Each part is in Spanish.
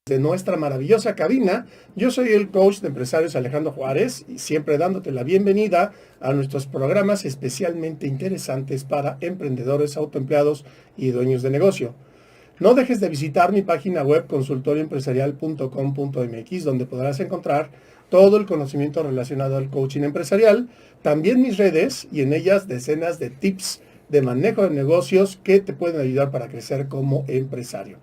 De nuestra maravillosa cabina. Yo soy el coach de empresarios Alejandro Juárez y siempre dándote la bienvenida a nuestros programas especialmente interesantes para emprendedores, autoempleados y dueños de negocio. No dejes de visitar mi página web consultorioempresarial.com.mx, donde podrás encontrar todo el conocimiento relacionado al coaching empresarial, también mis redes y en ellas decenas de tips de manejo de negocios que te pueden ayudar para crecer como empresario.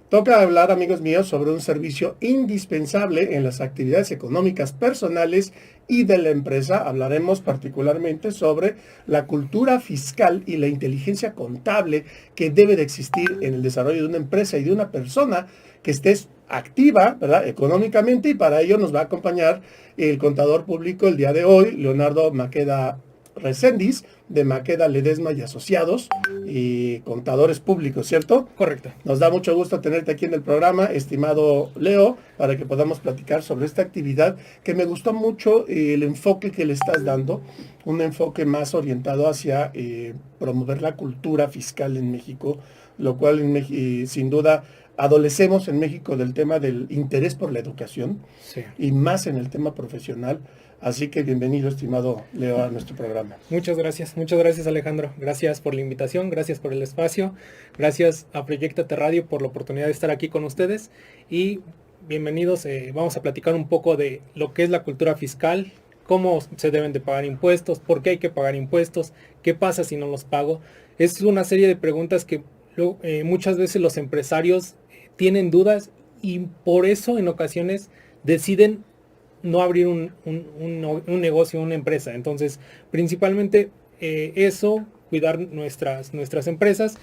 Toca hablar, amigos míos, sobre un servicio indispensable en las actividades económicas personales y de la empresa. Hablaremos particularmente sobre la cultura fiscal y la inteligencia contable que debe de existir en el desarrollo de una empresa y de una persona que esté activa, ¿verdad?, económicamente, y para ello nos va a acompañar el contador público el día de hoy, Leonardo Maqueda Recendis, de Maqueda Ledesma y Asociados, y contadores públicos, ¿cierto? Correcto. Nos da mucho gusto tenerte aquí en el programa, estimado Leo, para que podamos platicar sobre esta actividad, que me gustó mucho el enfoque que le estás dando, un enfoque más orientado hacia promover la cultura fiscal en México, lo cual sin duda adolecemos en México del tema del interés por la educación, Sí. y más en el tema profesional. Así que bienvenido, estimado Leo, a nuestro programa. Muchas gracias Alejandro. Gracias por la invitación, gracias por el espacio, gracias a Proyectate Radio por la oportunidad de estar aquí con ustedes y bienvenidos. Vamos a platicar un poco de lo que es la cultura fiscal, cómo se deben de pagar impuestos, por qué hay que pagar impuestos, qué pasa si no los pago. Es una serie de preguntas que muchas veces los empresarios tienen dudas y por eso en ocasiones deciden no abrir un negocio, una empresa. Entonces, principalmente eso, cuidar nuestras empresas.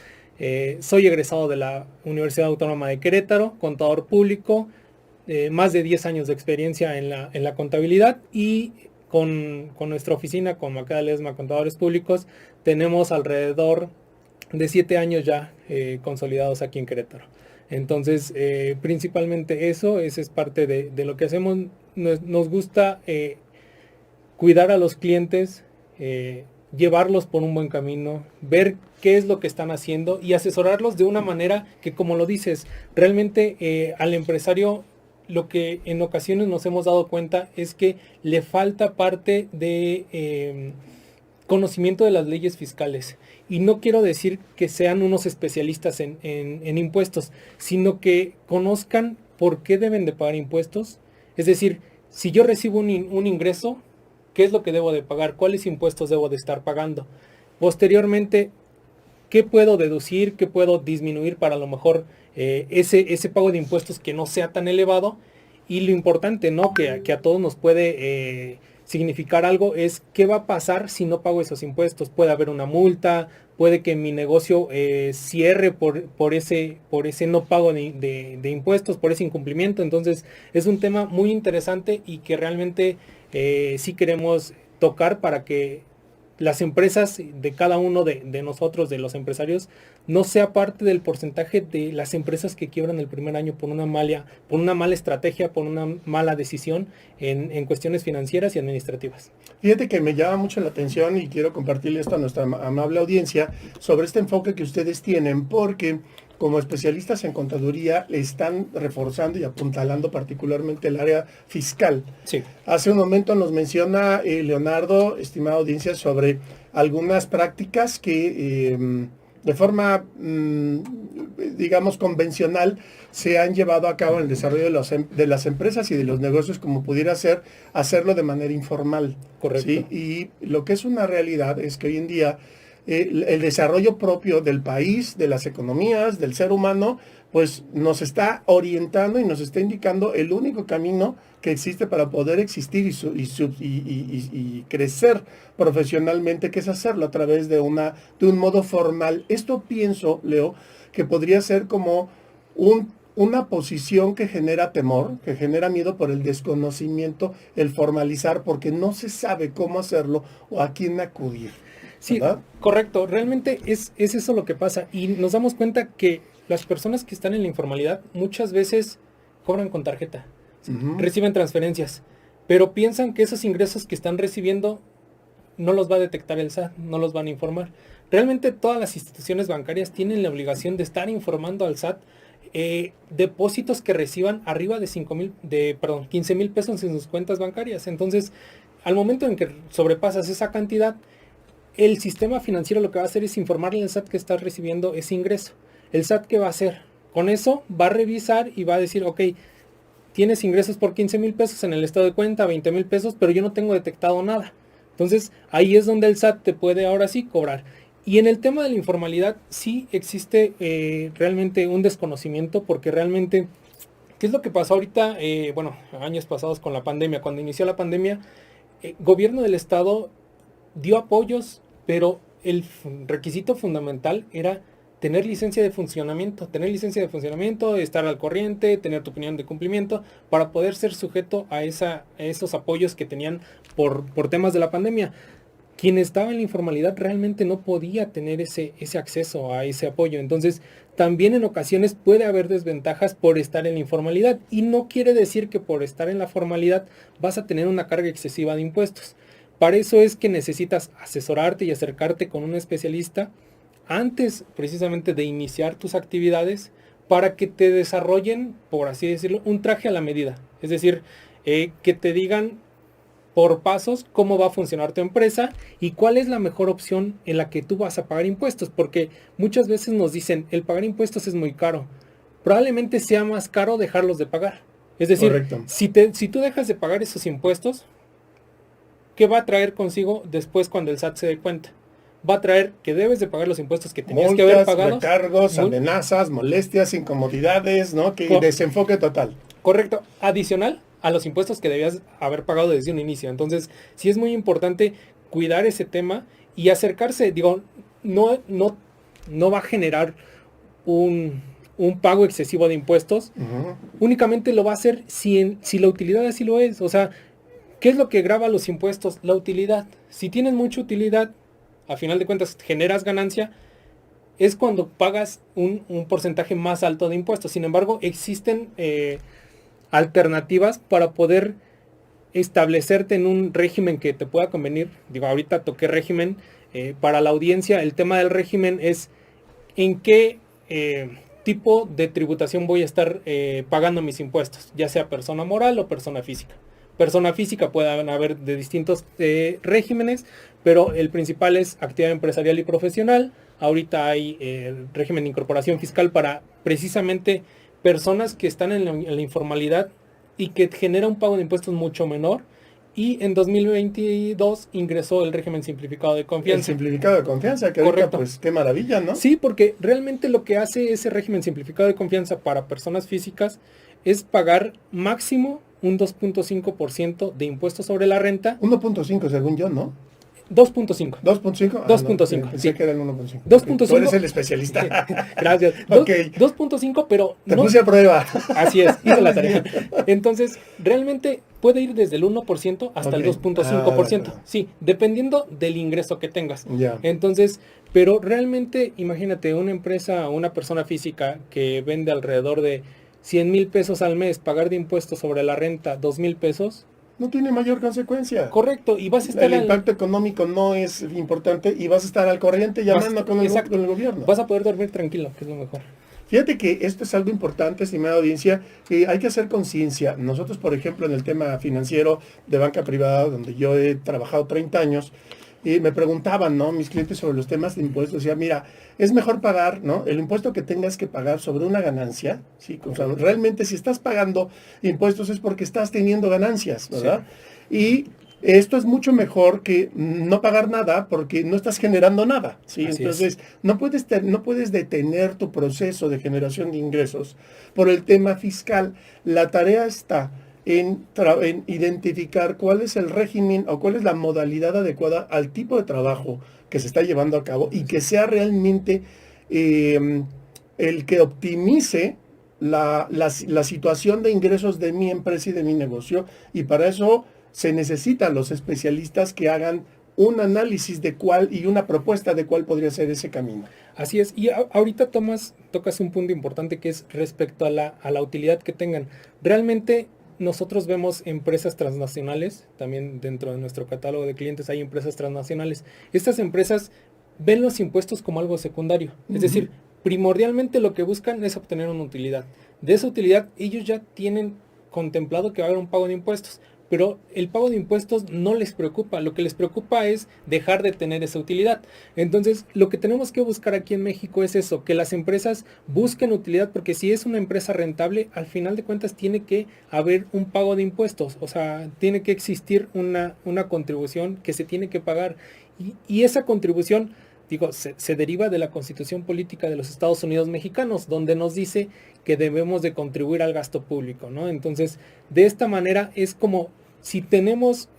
Soy egresado de la Universidad Autónoma de Querétaro, contador público, más de 10 años de experiencia en la contabilidad, y con nuestra oficina, con Maqueda Ledesma Contadores Públicos, tenemos alrededor de 7 años ya consolidados aquí en Querétaro. Entonces, principalmente eso es parte de lo que hacemos. Nos gusta cuidar a los clientes, llevarlos por un buen camino, ver qué es lo que están haciendo y asesorarlos de una manera que, como lo dices, realmente al empresario lo que en ocasiones nos hemos dado cuenta es que le falta parte de conocimiento de las leyes fiscales. Y no quiero decir que sean unos especialistas en impuestos, sino que conozcan por qué deben de pagar impuestos. Es decir, si yo recibo un ingreso, ¿qué es lo que debo de pagar? ¿Cuáles impuestos debo de estar pagando? Posteriormente, ¿qué puedo deducir? ¿Qué puedo disminuir para a lo mejor ese pago de impuestos que no sea tan elevado? Y lo importante, ¿no?, que a todos nos puede significar algo, es qué va a pasar si no pago esos impuestos. Puede haber una multa, puede que mi negocio cierre por ese no pago de impuestos, por ese incumplimiento. Entonces es un tema muy interesante y que realmente sí queremos tocar para que las empresas de cada uno de nosotros, de los empresarios, no sea parte del porcentaje de las empresas que quiebran el primer año por una mala estrategia, por una mala decisión en cuestiones financieras y administrativas. Fíjate que me llama mucho la atención y quiero compartirle esto a nuestra amable audiencia sobre este enfoque que ustedes tienen, porque como especialistas en contaduría están reforzando y apuntalando particularmente el área fiscal. Sí. Hace un momento nos menciona Leonardo, estimada audiencia, sobre algunas prácticas que de forma, digamos, convencional se han llevado a cabo en el desarrollo de las empresas y de los negocios, como pudiera ser hacerlo de manera informal. Correcto. ¿Sí? Y lo que es una realidad es que hoy en día el desarrollo propio del país, de las economías, del ser humano, pues nos está orientando y nos está indicando el único camino que existe para poder existir y crecer profesionalmente, que es hacerlo a través de un modo formal. Esto pienso, Leo, que podría ser como una posición que genera temor, que genera miedo por el desconocimiento, el formalizar, porque no se sabe cómo hacerlo o a quién acudir. Sí, ¿verdad? correcto. Realmente es eso lo que pasa. Y nos damos cuenta que las personas que están en la informalidad muchas veces cobran con tarjeta, reciben transferencias, pero piensan que esos ingresos que están recibiendo no los va a detectar el SAT, no los van a informar. Realmente todas las instituciones bancarias tienen la obligación de estar informando al SAT depósitos que reciban arriba de 15 mil pesos en sus cuentas bancarias. Entonces, al momento en que sobrepasas esa cantidad, el sistema financiero lo que va a hacer es informarle al SAT que estás recibiendo ese ingreso. ¿El SAT qué va a hacer? Con eso va a revisar y va a decir, ok, tienes ingresos por 15 mil pesos en el estado de cuenta, 20 mil pesos, pero yo no tengo detectado nada. Entonces, ahí es donde el SAT te puede ahora sí cobrar. Y en el tema de la informalidad, sí existe realmente un desconocimiento, porque realmente, ¿qué es lo que pasó ahorita? Años pasados con la pandemia. Cuando inició la pandemia, gobierno del estado dio apoyos, pero el requisito fundamental era tener licencia de funcionamiento, estar al corriente, tener tu opinión de cumplimiento, para poder ser sujeto a esos apoyos que tenían por temas de la pandemia. Quien estaba en la informalidad realmente no podía tener ese acceso a ese apoyo. Entonces, también en ocasiones puede haber desventajas por estar en la informalidad. Y no quiere decir que por estar en la formalidad vas a tener una carga excesiva de impuestos. Para eso es que necesitas asesorarte y acercarte con un especialista antes precisamente de iniciar tus actividades, para que te desarrollen, por así decirlo, un traje a la medida. Es decir, que te digan por pasos cómo va a funcionar tu empresa y cuál es la mejor opción en la que tú vas a pagar impuestos, porque muchas veces nos dicen, el pagar impuestos es muy caro. Probablemente sea más caro dejarlos de pagar. Es decir, si tú dejas de pagar esos impuestos, ¿qué va a traer consigo después cuando el SAT se dé cuenta? Va a traer que debes de pagar los impuestos que tenías multas, que haber pagado. Recargos, amenazas, molestias, incomodidades, ¿no? Que desenfoque total. Correcto. Adicional a los impuestos que debías haber pagado desde un inicio. Entonces, sí es muy importante cuidar ese tema y acercarse. Digo, no va a generar un pago excesivo de impuestos. Únicamente lo va a hacer si la utilidad así lo es. O sea, ¿qué es lo que grava los impuestos? La utilidad. Si tienes mucha utilidad, a final de cuentas generas ganancia, es cuando pagas un porcentaje más alto de impuestos. Sin embargo, existen alternativas para poder establecerte en un régimen que te pueda convenir. Digo, ahorita toqué régimen. Para la audiencia, el tema del régimen es en qué tipo de tributación voy a estar pagando mis impuestos, ya sea persona moral o persona física. Persona física pueden haber de distintos regímenes, pero el principal es actividad empresarial y profesional. Ahorita hay el régimen de incorporación fiscal para precisamente personas que están en la informalidad y que genera un pago de impuestos mucho menor. Y en 2022 ingresó el régimen simplificado de confianza. El simplificado de confianza, que ahorita, pues qué maravilla, ¿no? Sí, porque realmente lo que hace ese régimen simplificado de confianza para personas físicas es pagar máximo un 2.5% de impuestos sobre la renta. 1.5 según yo, ¿no? 2.5. 2.5. 2.5. No, pensé que era el 1.5. 2.5. Tú eres el especialista. Gracias. Okay. 2.5, pero te puse a prueba. Así es, hice la tarea. Entonces, realmente puede ir desde el 1% hasta el 2.5%. Sí, dependiendo del ingreso que tengas. Ya. Entonces, pero realmente, imagínate, una empresa, una persona física que vende alrededor de 100 mil pesos al mes, pagar de impuestos sobre la renta 2 mil pesos. No tiene mayor consecuencia. Correcto, y vas a estar... El impacto económico no es importante y vas a estar al corriente llamando con el gobierno. Vas a poder dormir tranquilo, que es lo mejor. Fíjate que esto es algo importante, estimada audiencia, que hay que hacer conciencia. Nosotros, por ejemplo, en el tema financiero de banca privada, donde yo he trabajado 30 años, y me preguntaban, ¿no?, mis clientes sobre los temas de impuestos. Decía, mira, es mejor pagar, ¿no?, el impuesto que tengas que pagar sobre una ganancia, ¿sí? O sea, realmente si estás pagando impuestos es porque estás teniendo ganancias, ¿verdad? Sí. Y esto es mucho mejor que no pagar nada porque no estás generando nada, ¿sí? Así entonces no puedes detener tu proceso de generación de ingresos por el tema fiscal. La tarea está en identificar cuál es el régimen o cuál es la modalidad adecuada al tipo de trabajo que se está llevando a cabo y que sea realmente el que optimice la situación de ingresos de mi empresa y de mi negocio, y para eso se necesitan los especialistas que hagan un análisis de cuál y una propuesta de cuál podría ser ese camino. Así es, y ahorita tocas un punto importante que es respecto a la utilidad que tengan. Realmente nosotros vemos empresas transnacionales, también dentro de nuestro catálogo de clientes hay empresas transnacionales. Estas empresas ven los impuestos como algo secundario, es decir, primordialmente lo que buscan es obtener una utilidad. De esa utilidad ellos ya tienen contemplado que va a haber un pago de impuestos, pero el pago de impuestos no les preocupa, lo que les preocupa es dejar de tener esa utilidad. Entonces, lo que tenemos que buscar aquí en México es eso, que las empresas busquen utilidad, porque si es una empresa rentable, al final de cuentas tiene que haber un pago de impuestos, o sea, tiene que existir una contribución que se tiene que pagar, y esa contribución, digo, se deriva de la Constitución Política de los Estados Unidos Mexicanos, donde nos dice que debemos de contribuir al gasto público, ¿no? Entonces, de esta manera es como si tenemos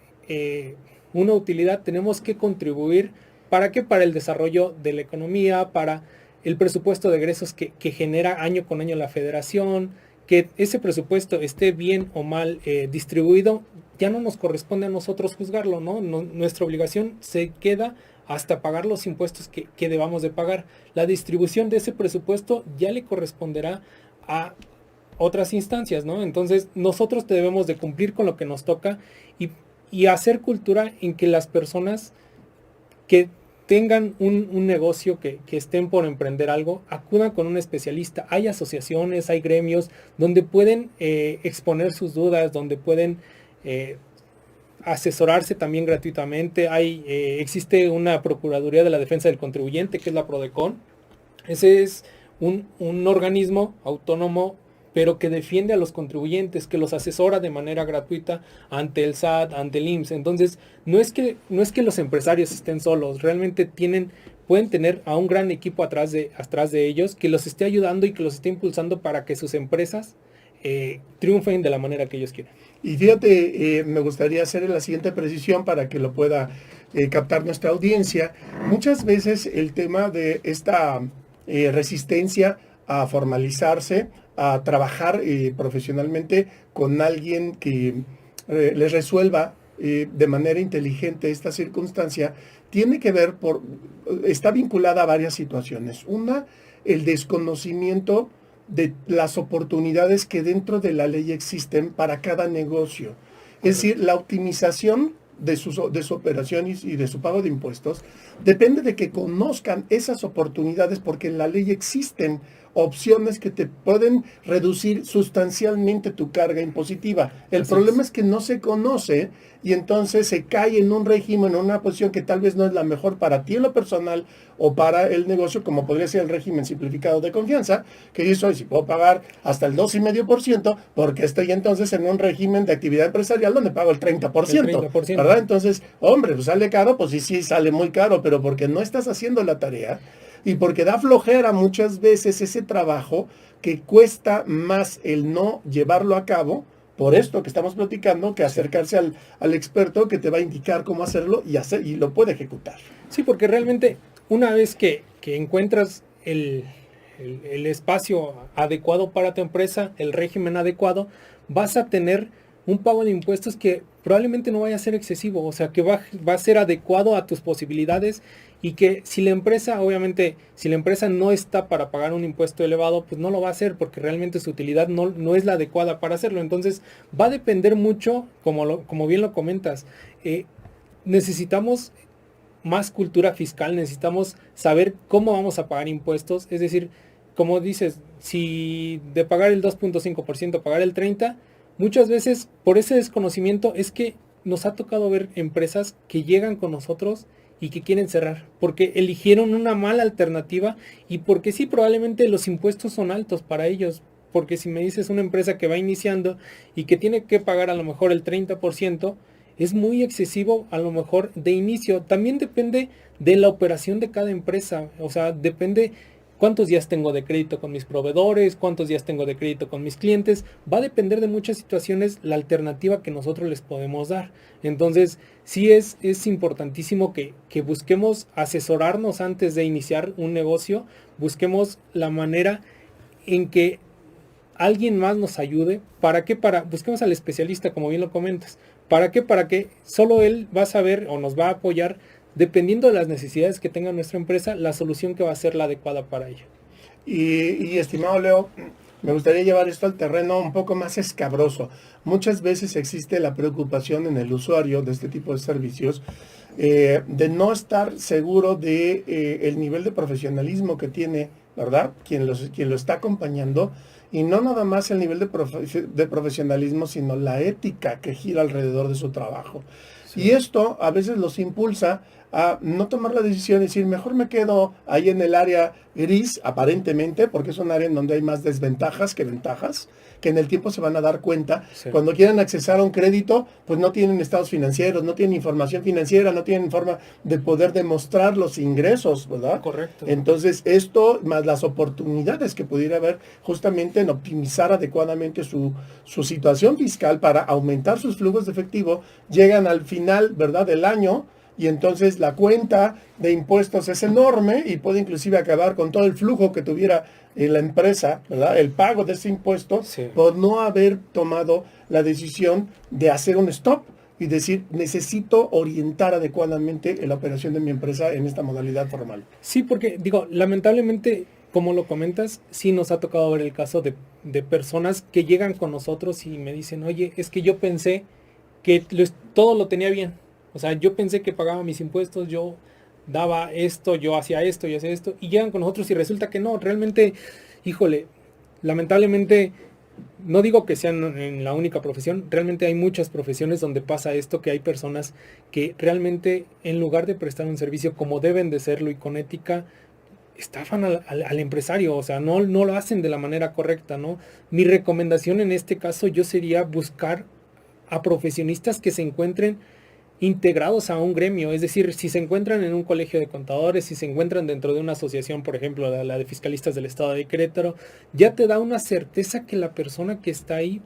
una utilidad, tenemos que contribuir. ¿Para qué? Para el desarrollo de la economía, para el presupuesto de egresos que genera año con año la federación, que ese presupuesto esté bien o mal distribuido, ya no nos corresponde a nosotros juzgarlo, ¿no? Nuestra obligación se queda hasta pagar los impuestos que debamos de pagar. La distribución de ese presupuesto ya le corresponderá a otras instancias, ¿no? Entonces nosotros debemos de cumplir con lo que nos toca y hacer cultura en que las personas que tengan un negocio, que estén por emprender algo, acudan con un especialista. Hay asociaciones, hay gremios donde pueden exponer sus dudas, donde pueden asesorarse también gratuitamente. Existe una Procuraduría de la Defensa del Contribuyente, que es la PRODECON. Ese es un organismo autónomo, pero que defiende a los contribuyentes, que los asesora de manera gratuita ante el SAT, ante el IMSS. Entonces, no es que los empresarios estén solos, realmente pueden tener a un gran equipo atrás de ellos, que los esté ayudando y que los esté impulsando para que sus empresas triunfen de la manera que ellos quieren. Y fíjate, me gustaría hacer la siguiente precisión para que lo pueda captar nuestra audiencia. Muchas veces el tema de esta resistencia a formalizarse, a trabajar profesionalmente con alguien que les resuelva de manera inteligente esta circunstancia, tiene que ver está vinculada a varias situaciones. Una, el desconocimiento de las oportunidades que dentro de la ley existen para cada negocio. Es decir, la optimización de su operación y de su pago de impuestos depende de que conozcan esas oportunidades, porque en la ley existen opciones que te pueden reducir sustancialmente tu carga impositiva. El problema es que no se conoce y entonces se cae en un régimen, en una posición que tal vez no es la mejor para ti en lo personal o para el negocio, como podría ser el régimen simplificado de confianza, que dice, hoy si puedo pagar hasta el 2,5%, porque estoy entonces en un régimen de actividad empresarial donde pago el 30%, ¿verdad? Entonces, hombre, pues sale caro, pues sí, sale muy caro, pero porque no estás haciendo la tarea y porque da flojera muchas veces ese trabajo que cuesta más el no llevarlo a cabo, por esto que estamos platicando, que acercarse al experto que te va a indicar cómo hacerlo y lo puede ejecutar. Sí, porque realmente una vez que encuentras el espacio adecuado para tu empresa, el régimen adecuado, vas a tener un pago de impuestos que probablemente no vaya a ser excesivo, o sea, que va a ser adecuado a tus posibilidades, y que si la empresa no está para pagar un impuesto elevado, pues no lo va a hacer, porque realmente su utilidad no es la adecuada para hacerlo. Entonces va a depender mucho, como bien lo comentas, necesitamos más cultura fiscal, necesitamos saber cómo vamos a pagar impuestos, es decir, como dices, si de pagar el 2.5%, pagar el 30%, muchas veces por ese desconocimiento es que nos ha tocado ver empresas que llegan con nosotros y que quieren cerrar, porque eligieron una mala alternativa y porque sí, probablemente los impuestos son altos para ellos, porque si me dices una empresa que va iniciando y que tiene que pagar a lo mejor el 30%, es muy excesivo a lo mejor de inicio. También depende de la operación de cada empresa, o sea, depende cuántos días tengo de crédito con mis proveedores, cuántos días tengo de crédito con mis clientes. Va a depender de muchas situaciones la alternativa que nosotros les podemos dar. Entonces, sí es importantísimo que busquemos asesorarnos antes de iniciar un negocio, busquemos la manera en que alguien más nos ayude. ¿Para qué? Busquemos al especialista, como bien lo comentas. ¿Para qué? Para que solo él va a saber o nos va a apoyar, dependiendo de las necesidades que tenga nuestra empresa, la solución que va a ser la adecuada para ella. Y estimado Leo, me gustaría llevar esto al terreno un poco más escabroso. Muchas veces existe la preocupación en el usuario de este tipo de servicios de no estar seguro de el nivel de profesionalismo que tiene ¿verdad? Quien lo está acompañando, y no nada más el nivel de profesionalismo, sino la ética que gira alrededor de su trabajo. Sí. Y esto a veces los impulsa a no tomar la decisión y decir, mejor me quedo ahí en el área gris, aparentemente, porque es un área en donde hay más desventajas que ventajas, que en el tiempo se van a dar cuenta. Sí. Cuando quieran accesar a un crédito, pues no tienen estados financieros, no tienen información financiera, no tienen forma de poder demostrar los ingresos, ¿verdad? Correcto. Entonces, esto, más las oportunidades que pudiera haber justamente en optimizar adecuadamente su situación fiscal para aumentar sus flujos de efectivo, llegan al final, ¿verdad?, del año, y entonces la cuenta de impuestos es enorme y puede inclusive acabar con todo el flujo que tuviera en la empresa, ¿verdad?, el pago de ese impuesto, sí, por no haber tomado la decisión de hacer un stop y decir, necesito orientar adecuadamente la operación de mi empresa en esta modalidad formal. Sí, porque digo, lamentablemente, como lo comentas, sí nos ha tocado ver el caso de personas que llegan con nosotros y me dicen, oye, es que yo pensé que todo lo tenía bien. O sea, yo pensé que pagaba mis impuestos, yo daba esto, yo hacía esto, y llegan con nosotros y resulta que no, realmente, híjole, lamentablemente, no digo que sean en la única profesión, realmente hay muchas profesiones donde pasa esto, que hay personas que realmente en lugar de prestar un servicio como deben de serlo y con ética, estafan al empresario, o sea, no lo hacen de la manera correcta, ¿no? Mi recomendación en este caso yo sería buscar a profesionistas que se encuentren integrados a un gremio, es decir, si se encuentran en un colegio de contadores, si se encuentran dentro de una asociación, por ejemplo, la de fiscalistas del estado de Querétaro, ya te da una certeza que la persona que está ahí,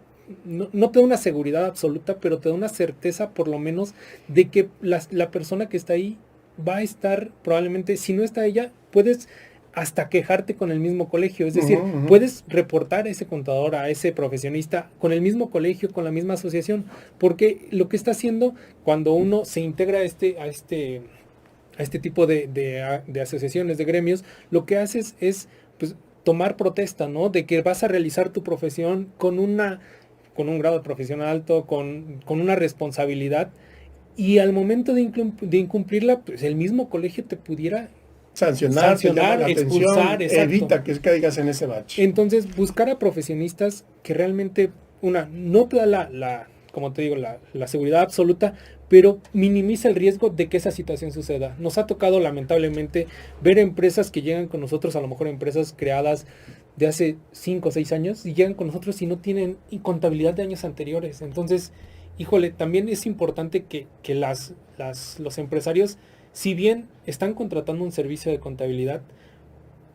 no te da una seguridad absoluta, pero te da una certeza por lo menos de que la persona que está ahí va a estar probablemente, si no está ella, puedes hasta quejarte con el mismo colegio, es decir, puedes reportar a ese contador, a ese profesionista con el mismo colegio, con la misma asociación, porque lo que está haciendo cuando uno se integra a este tipo de asociaciones, de gremios, lo que haces es pues, tomar protesta, ¿no? De que vas a realizar tu profesión con un grado de profesión alto, con una responsabilidad, y al momento de incumplirla, pues el mismo colegio te pudiera sancionar, expulsar, evita que caigas en ese bache. Entonces, buscar a profesionistas que realmente, no te da como te digo, la seguridad absoluta, pero minimiza el riesgo de que esa situación suceda. Nos ha tocado, lamentablemente, ver empresas que llegan con nosotros, a lo mejor empresas creadas de hace 5 o 6 años, y llegan con nosotros y no tienen contabilidad de años anteriores. Entonces, híjole, también es importante que los empresarios, si bien están contratando un servicio de contabilidad,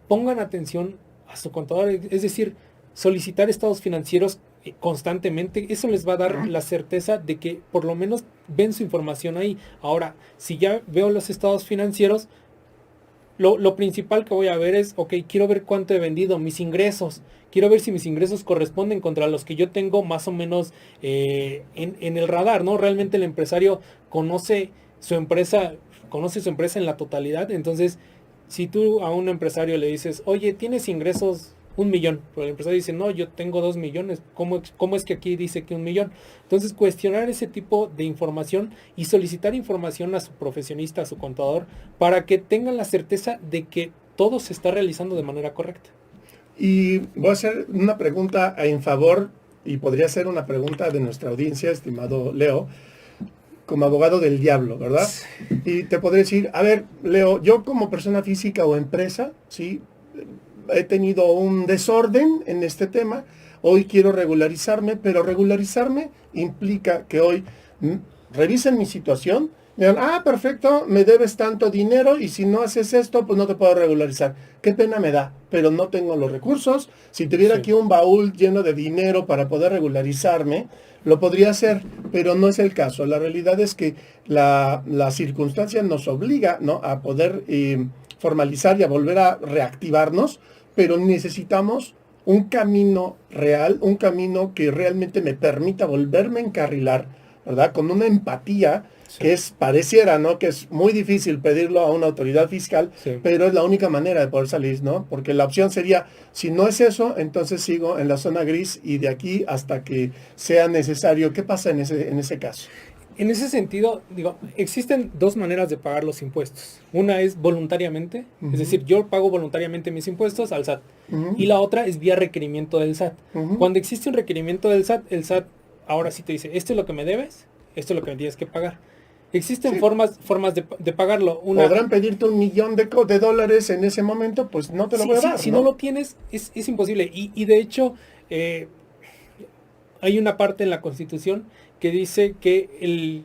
pongan atención a su contador, es decir, solicitar estados financieros constantemente. Eso les va a dar la certeza de que por lo menos ven su información ahí. Ahora, si ya veo los estados financieros, lo principal que voy a ver es, ok, quiero ver cuánto he vendido, mis ingresos. Quiero ver si mis ingresos corresponden contra los que yo tengo más o menos en el radar, ¿no? Realmente el empresario conoce su empresa en la totalidad. Entonces, si tú a un empresario le dices, oye, tienes ingresos 1 millón, pero el empresario dice, no, yo tengo 2 millones, ¿cómo es que aquí dice que 1 millón? Entonces, cuestionar ese tipo de información y solicitar información a su profesionista, a su contador, para que tengan la certeza de que todo se está realizando de manera correcta. Y voy a hacer una pregunta en favor, y podría ser una pregunta de nuestra audiencia, estimado Leo, como abogado del diablo, ¿verdad? Y te podré decir, a ver, Leo, yo como persona física o empresa, ¿sí?, he tenido un desorden en este tema, hoy quiero regularizarme, pero regularizarme implica que hoy revisen mi situación, me digan, perfecto, me debes tanto dinero y si no haces esto, pues no te puedo regularizar. Qué pena me da, pero no tengo los recursos. Si tuviera aquí un baúl lleno de dinero para poder regularizarme, lo podría hacer, pero no es el caso. La realidad es que la circunstancia nos obliga, ¿no?, a poder formalizar y a volver a reactivarnos, pero necesitamos un camino real, un camino que realmente me permita volverme a encarrilar, ¿verdad?, con una empatía. Sí. Que pareciera, ¿no?, que es muy difícil pedirlo a una autoridad fiscal, sí, pero es la única manera de poder salir, ¿no? Porque la opción sería, si no es eso, entonces sigo en la zona gris y de aquí hasta que sea necesario. ¿Qué pasa en ese caso? En ese sentido, digo, existen dos maneras de pagar los impuestos. Una es voluntariamente, es decir, yo pago voluntariamente mis impuestos al SAT. Y la otra es vía requerimiento del SAT. Cuando existe un requerimiento del SAT, el SAT ahora sí te dice, esto es lo que me debes, esto es lo que me tienes que pagar. Existen formas de pagarlo. Podrán pedirte $1,000,000 de dólares en ese momento, pues no te lo voy a dar. Si no lo tienes, es imposible. Y de hecho, hay una parte en la Constitución que dice que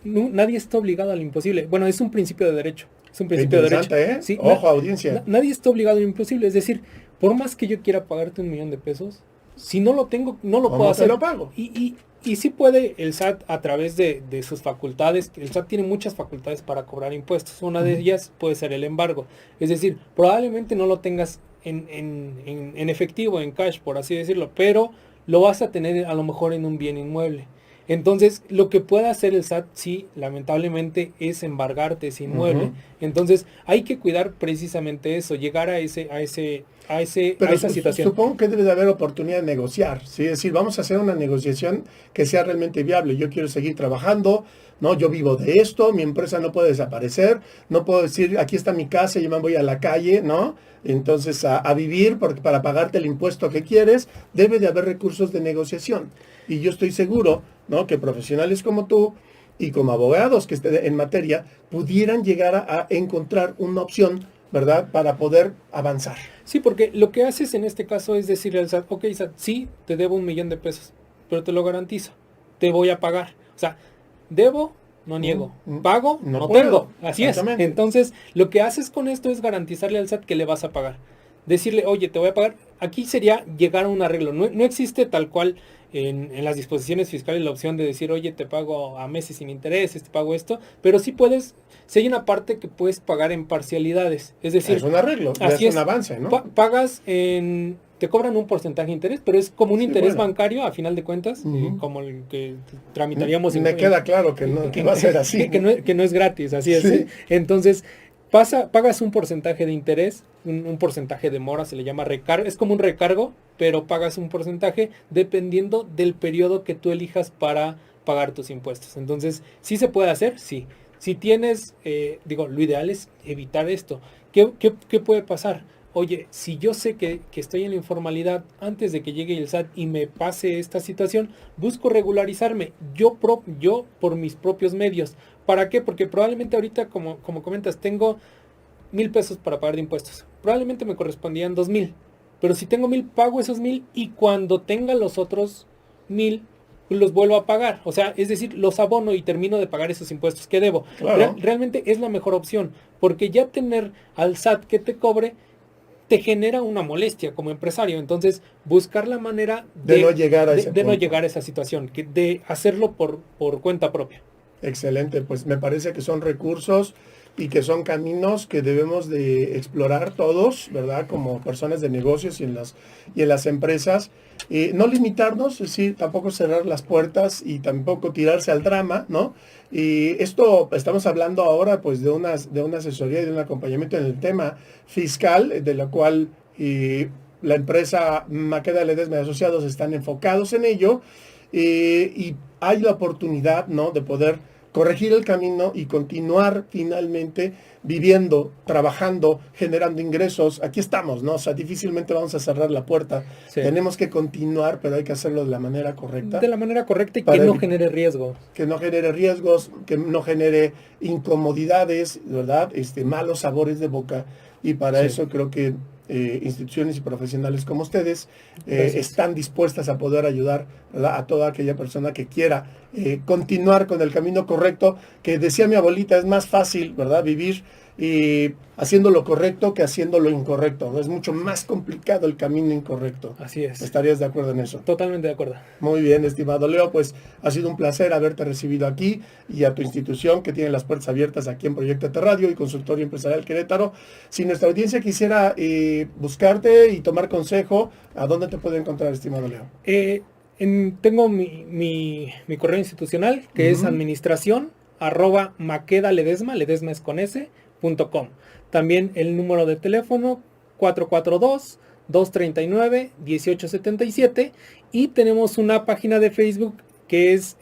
nadie está obligado al imposible. Bueno, es un principio de derecho. Es un principio de derecho. Sí, ojo, audiencia. Nadie está obligado al imposible. Es decir, por más que yo quiera pagarte $1,000,000, si no lo tengo, no lo puedo hacer. Te lo pago. Y sí puede el SAT a través de sus facultades. El SAT tiene muchas facultades para cobrar impuestos. Una de ellas puede ser el embargo. Es decir, probablemente no lo tengas en efectivo, en cash, por así decirlo, pero lo vas a tener a lo mejor en un bien inmueble. Entonces, lo que puede hacer el SAT, sí, lamentablemente, es embargarte ese inmueble. Entonces, hay que cuidar precisamente eso, llegar a esa situación. Supongo que debe de haber oportunidad de negociar, ¿sí? Es decir, vamos a hacer una negociación que sea realmente viable. Yo quiero seguir trabajando, ¿no? Yo vivo de esto, mi empresa no puede desaparecer, no puedo decir, aquí está mi casa y yo me voy a la calle, ¿no? Entonces, a vivir para pagarte el impuesto que quieres, debe de haber recursos de negociación. Y yo estoy seguro, ¿no?, que profesionales como tú y como abogados que estén en materia pudieran llegar a encontrar una opción, ¿verdad?, para poder avanzar. Sí, porque lo que haces en este caso es decirle al SAT, ok, SAT, sí, te debo $1,000,000, pero te lo garantizo, te voy a pagar. O sea, debo, no niego, pago, no tengo. Así es. Entonces, lo que haces con esto es garantizarle al SAT que le vas a pagar. Decirle, oye, te voy a pagar. Aquí sería llegar a un arreglo. No existe tal cual en las disposiciones fiscales la opción de decir, oye, te pago a meses sin intereses, te pago esto, pero sí puedes, si hay una parte que puedes pagar en parcialidades, es decir, es un arreglo, es un avance, ¿no? Pagas te cobran un porcentaje de interés, pero es como un interés bancario a final de cuentas, como el que tramitaríamos. Me queda claro que no va a ser así. Que no es gratis, así es. Sí. Entonces, pagas un porcentaje de interés, un porcentaje de mora, se le llama recargo, es como un recargo, pero pagas un porcentaje dependiendo del periodo que tú elijas para pagar tus impuestos. Entonces, ¿sí se puede hacer? Sí. Si tienes, lo ideal es evitar esto. ¿Qué puede pasar? Oye, si yo sé que estoy en la informalidad antes de que llegue el SAT y me pase esta situación, busco regularizarme yo por mis propios medios. ¿Para qué? Porque probablemente ahorita, como comentas, tengo $1,000 para pagar de impuestos. Probablemente me correspondían 2,000. Pero si tengo 1,000, pago esos 1,000 y cuando tenga los otros 1,000, los vuelvo a pagar. O sea, es decir, los abono y termino de pagar esos impuestos que debo. Claro. Realmente es la mejor opción, porque ya tener al SAT que te cobre te genera una molestia como empresario. Entonces, buscar la manera de no llegar a esa situación, de hacerlo por cuenta propia. Excelente, pues me parece que son recursos y que son caminos que debemos de explorar todos, ¿verdad? Como personas de negocios y en las empresas. No limitarnos, es decir, tampoco cerrar las puertas y tampoco tirarse al drama, ¿no? Y esto estamos hablando ahora pues de una asesoría y de un acompañamiento en el tema fiscal, de la cual la empresa Maqueda Ledesma y Asociados están enfocados en ello. Y hay la oportunidad, ¿no?, de poder corregir el camino y continuar finalmente viviendo, trabajando, generando ingresos. Aquí estamos, ¿no? O sea, difícilmente vamos a cerrar la puerta. Sí. Tenemos que continuar, pero hay que hacerlo de la manera correcta. De la manera correcta y que no genere riesgo. Que no genere riesgos, que no genere incomodidades, ¿verdad? Malos sabores de boca. Y para eso creo que instituciones y profesionales como ustedes están dispuestas a poder ayudar, ¿verdad?, a toda aquella persona que quiera continuar con el camino correcto, que decía mi abuelita, es más fácil, ¿verdad?, vivir haciendo lo correcto que haciendo lo incorrecto. Es mucho más complicado el camino incorrecto. Así es. ¿Estarías de acuerdo en eso? Totalmente de acuerdo. Muy bien, estimado Leo, pues ha sido un placer haberte recibido aquí y a tu institución que tiene las puertas abiertas aquí en Proyecto Radio y Consultorio Empresarial Querétaro. Si nuestra audiencia quisiera buscarte y tomar consejo, ¿a dónde te puede encontrar, estimado Leo? Tengo mi correo institucional, que es administración@maquedaledesma, ledesma es con s.com. También el número de teléfono 442-239-1877 y tenemos una página de Facebook que es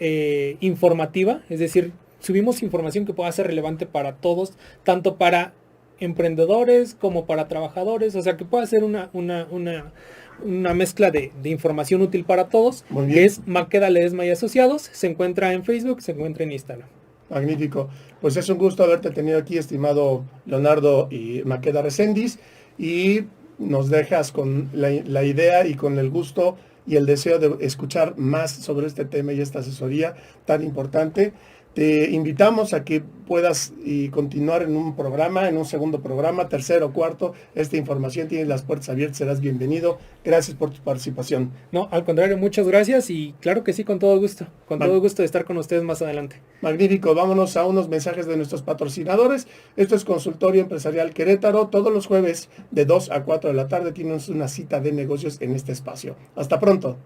informativa, es decir, subimos información que pueda ser relevante para todos, tanto para emprendedores como para trabajadores, o sea que pueda ser una mezcla de información útil para todos, que es Maqueda Ledesma y Asociados. Se encuentra en Facebook, se encuentra en Instagram. Magnífico. Pues es un gusto haberte tenido aquí, estimado Leonardo y Maqueda Reséndiz, y nos dejas con la idea y con el gusto y el deseo de escuchar más sobre este tema y esta asesoría tan importante. Te invitamos a que puedas continuar en un programa, en un segundo programa, tercero, cuarto. Esta información tiene las puertas abiertas, serás bienvenido. Gracias por tu participación. No, al contrario, muchas gracias y claro que sí, con todo gusto. Con todo gusto de estar con ustedes más adelante. Magnífico, vámonos a unos mensajes de nuestros patrocinadores. Esto es Consultorio Empresarial Querétaro. Todos los jueves de 2 a 4 de la tarde tienes una cita de negocios en este espacio. Hasta pronto.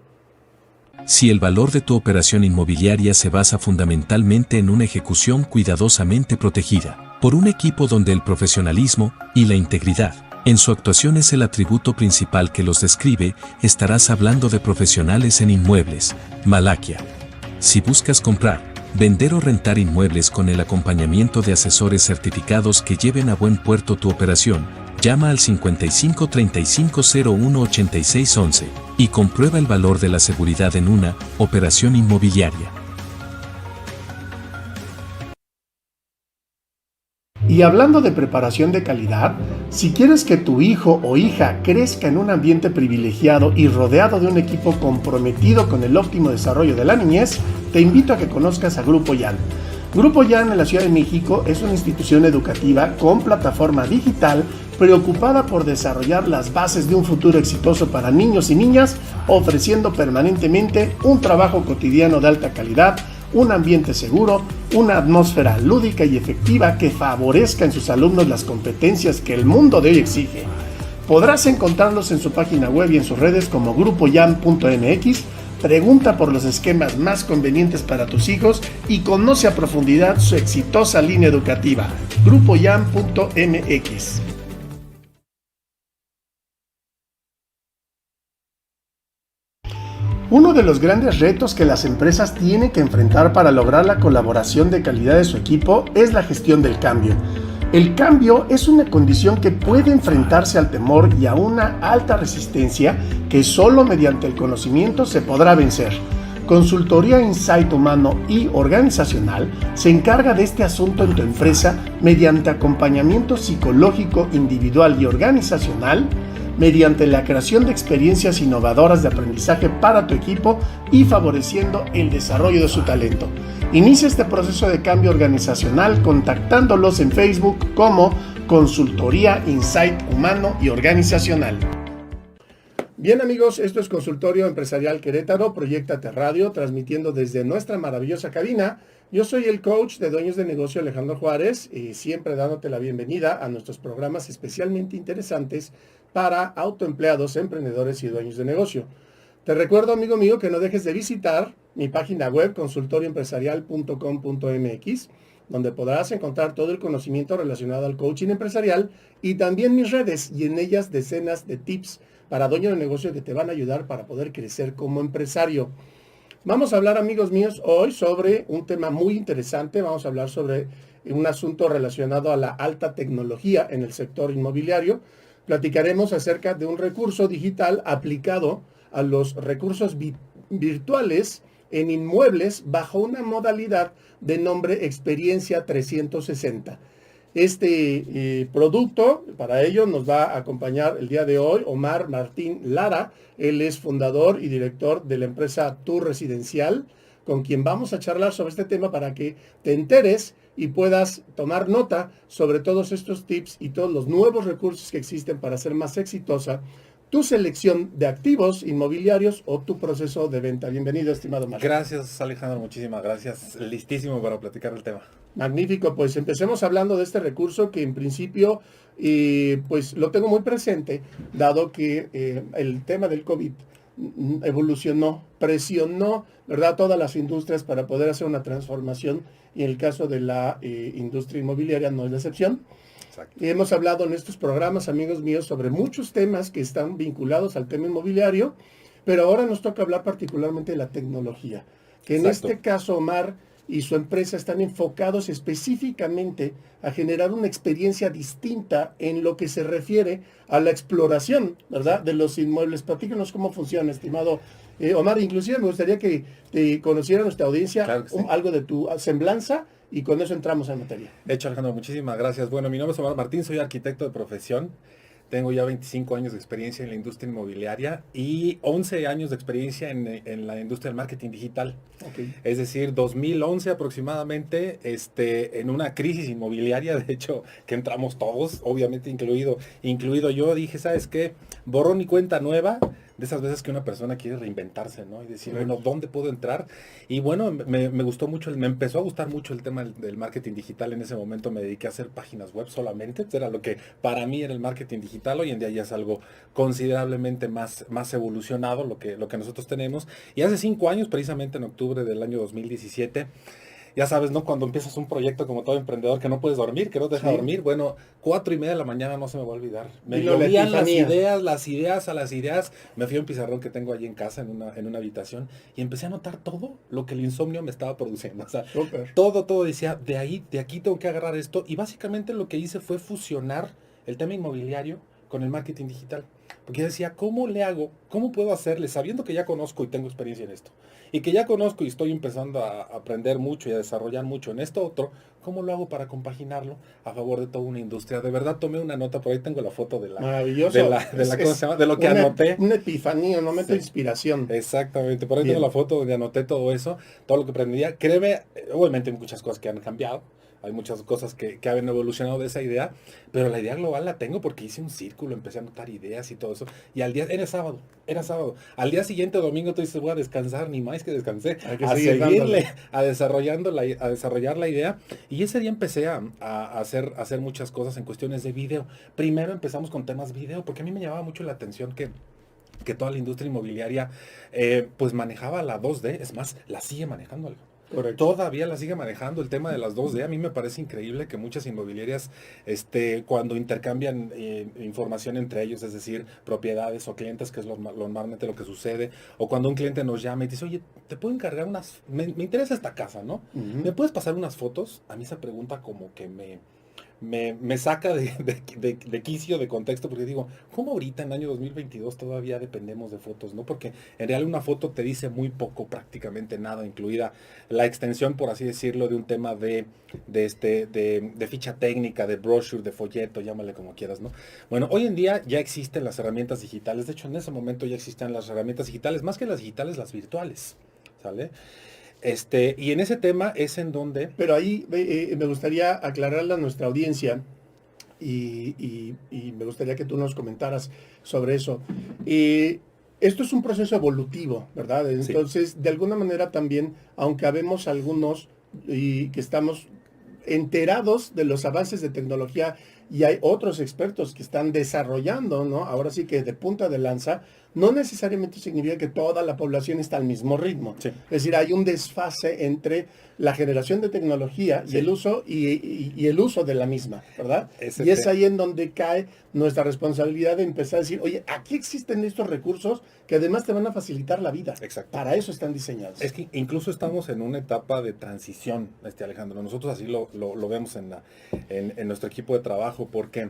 Si el valor de tu operación inmobiliaria se basa fundamentalmente en una ejecución cuidadosamente protegida por un equipo donde el profesionalismo y la integridad en su actuación es el atributo principal que los describe, estarás hablando de profesionales en inmuebles. Malaquia. Si buscas comprar, vender o rentar inmuebles con el acompañamiento de asesores certificados que lleven a buen puerto tu operación, llama al 55 35 01 86 11 y comprueba el valor de la seguridad en una operación inmobiliaria. Y hablando de preparación de calidad, si quieres que tu hijo o hija crezca en un ambiente privilegiado y rodeado de un equipo comprometido con el óptimo desarrollo de la niñez, te invito a que conozcas a Grupo YAN. Grupo YAN en la Ciudad de México es una institución educativa con plataforma digital preocupada por desarrollar las bases de un futuro exitoso para niños y niñas, ofreciendo permanentemente un trabajo cotidiano de alta calidad, un ambiente seguro, una atmósfera lúdica y efectiva que favorezca en sus alumnos las competencias que el mundo de hoy exige. Podrás encontrarlos en su página web y en sus redes como grupoyan.mx. Pregunta por los esquemas más convenientes para tus hijos y conoce a profundidad su exitosa línea educativa. grupoyan.mx. Uno de los grandes retos que las empresas tienen que enfrentar para lograr la colaboración de calidad de su equipo es la gestión del cambio. El cambio es una condición que puede enfrentarse al temor y a una alta resistencia que solo mediante el conocimiento se podrá vencer. Consultoría Insight Humano y Organizacional se encarga de este asunto en tu empresa mediante acompañamiento psicológico individual y organizacional, mediante la creación de experiencias innovadoras de aprendizaje para tu equipo y favoreciendo el desarrollo de su talento. Inicia este proceso de cambio organizacional contactándolos en Facebook como Consultoría Insight Humano y Organizacional. Bien amigos, esto es Consultorio Empresarial Querétaro, Proyéctate Radio, transmitiendo desde nuestra maravillosa cabina. Yo soy el coach de dueños de negocio Alejandro Juárez y siempre dándote la bienvenida a nuestros programas especialmente interesantes para autoempleados, emprendedores y dueños de negocio. Te recuerdo, amigo mío, que no dejes de visitar mi página web consultorioempresarial.com.mx, donde podrás encontrar todo el conocimiento relacionado al coaching empresarial y también mis redes y en ellas decenas de tips para dueños de negocio que te van a ayudar para poder crecer como empresario. Vamos a hablar, amigos míos, hoy sobre un tema muy interesante. Vamos a hablar sobre un asunto relacionado a la alta tecnología en el sector inmobiliario. Platicaremos acerca de un recurso digital aplicado a los recursos virtuales en inmuebles bajo una modalidad de nombre Experiencia 360. Este producto, para ello nos va a acompañar el día de hoy Omar Martín Lara. Él es fundador y director de la empresa Tour Residencial, con quien vamos a charlar sobre este tema para que te enteres y puedas tomar nota sobre todos estos tips y todos los nuevos recursos que existen para hacer más exitosa tu selección de activos inmobiliarios o tu proceso de venta. Bienvenido, estimado Martín. Gracias, Alejandro, muchísimas gracias. Listísimo para platicar el tema. Magnífico, pues empecemos hablando de este recurso que en principio pues lo tengo muy presente, dado que el tema del COVID evolucionó, presionó, ¿verdad?, todas las industrias para poder hacer una transformación, y en el caso de la industria inmobiliaria no es la excepción. Exacto. Y hemos hablado en estos programas, amigos míos, sobre muchos temas que están vinculados al tema inmobiliario, pero ahora nos toca hablar particularmente de la tecnología. que en Exacto. este caso Omar y su empresa están enfocados específicamente a generar una experiencia distinta en lo que se refiere a la exploración, ¿verdad? De los inmuebles. Platícanos cómo funciona, estimado Omar. Inclusive me gustaría que te conociera nuestra audiencia Claro que sí. algo de tu semblanza y con eso entramos en materia. Hecho, Alejandro, muchísimas gracias. Bueno, mi nombre es Omar Martín, soy arquitecto de profesión. Tengo ya 25 años de experiencia en la industria inmobiliaria y 11 años de experiencia en la industria del marketing digital. Okay. Es decir, 2011 aproximadamente, en una crisis inmobiliaria, de hecho, que entramos todos, obviamente incluido yo, dije, ¿sabes qué? Borrón y cuenta nueva, de esas veces que una persona quiere reinventarse, ¿no? Y decir, bueno, ¿dónde puedo entrar? Y bueno, me gustó mucho, me empezó a gustar mucho el tema del marketing digital. En ese momento me dediqué a hacer páginas web solamente, era lo que para mí era el marketing digital. Hoy en día ya es algo considerablemente más evolucionado lo que nosotros tenemos. Y hace 5 años, precisamente en octubre del año 2017, ya sabes, ¿no? Cuando empiezas un proyecto como todo emprendedor que no puedes dormir, que no te deja dormir, bueno, 4:30 de la mañana no se me va a olvidar. Me llovían las ideas, me fui a un pizarrón que tengo allí en casa, en una habitación, y empecé a notar todo lo que el insomnio me estaba produciendo. O sea, Súper. todo decía, de aquí tengo que agarrar esto, y básicamente lo que hice fue fusionar el tema inmobiliario con el marketing digital. Porque yo decía, ¿cómo le hago? ¿Cómo puedo hacerle? Sabiendo que ya conozco y tengo experiencia en esto. Y que ya conozco y estoy empezando a aprender mucho y a desarrollar mucho en esto otro, ¿cómo lo hago para compaginarlo a favor de toda una industria? De verdad tomé una nota, por ahí tengo la foto Maravilloso. ¿cómo se llama? De lo que anoté. Una epifanía, un momento de Sí. inspiración. Exactamente, por ahí Bien. tengo la foto donde anoté todo eso, todo lo que aprendía. Créeme, obviamente hay muchas cosas que han cambiado, hay muchas cosas que han evolucionado de esa idea, pero la idea global la tengo porque hice un círculo, empecé a anotar ideas y todo eso. Y al día, era sábado. Al día siguiente, domingo, tú dices, voy a descansar, ni más que descansé, Hay que a seguir seguirle, dándole. a desarrollar la idea. Y ese día empecé a hacer muchas cosas en cuestiones de video. Primero empezamos con temas video, porque a mí me llamaba mucho la atención que toda la industria inmobiliaria pues manejaba la 2D, es más, la sigue manejando algo. Correcto. Todavía la sigue manejando el tema de las 2D. A mí me parece increíble que muchas inmobiliarias, cuando intercambian información entre ellos, es decir, propiedades o clientes, que es normalmente lo que sucede, o cuando un cliente nos llama y dice, oye, te puedo encargar me interesa esta casa, ¿no? Ujú. ¿Me puedes pasar unas fotos? A mí esa pregunta como que me saca de quicio, de contexto, porque digo, ¿cómo ahorita en el año 2022 todavía dependemos de fotos, no? Porque en realidad una foto te dice muy poco, prácticamente nada, incluida la extensión, por así decirlo, de un tema de ficha técnica, de brochure, de folleto, llámale como quieras, ¿no? Bueno, hoy en día ya existen las herramientas digitales, de hecho en ese momento ya existían las herramientas digitales, más que las digitales, las virtuales, ¿sale? Y en ese tema es en donde... Pero ahí me gustaría aclararle a nuestra audiencia y me gustaría que tú nos comentaras sobre eso. Esto es un proceso evolutivo, ¿verdad? Sí. Entonces, de alguna manera también, aunque habemos algunos y que estamos enterados de los avances de tecnología y hay otros expertos que están desarrollando, ¿no? Ahora sí que de punta de lanza, no necesariamente significa que toda la población está al mismo ritmo. Sí. Es decir, hay un desfase entre la generación de tecnología y Sí. el uso y el uso de la misma, ¿verdad? Ese Y es te- ahí en donde cae nuestra responsabilidad de empezar a decir, oye, aquí existen estos recursos que además te van a facilitar la vida. Exacto. Para eso están diseñados. Es que incluso estamos en una etapa de transición, Alejandro. Nosotros así lo vemos en nuestro equipo de trabajo, porque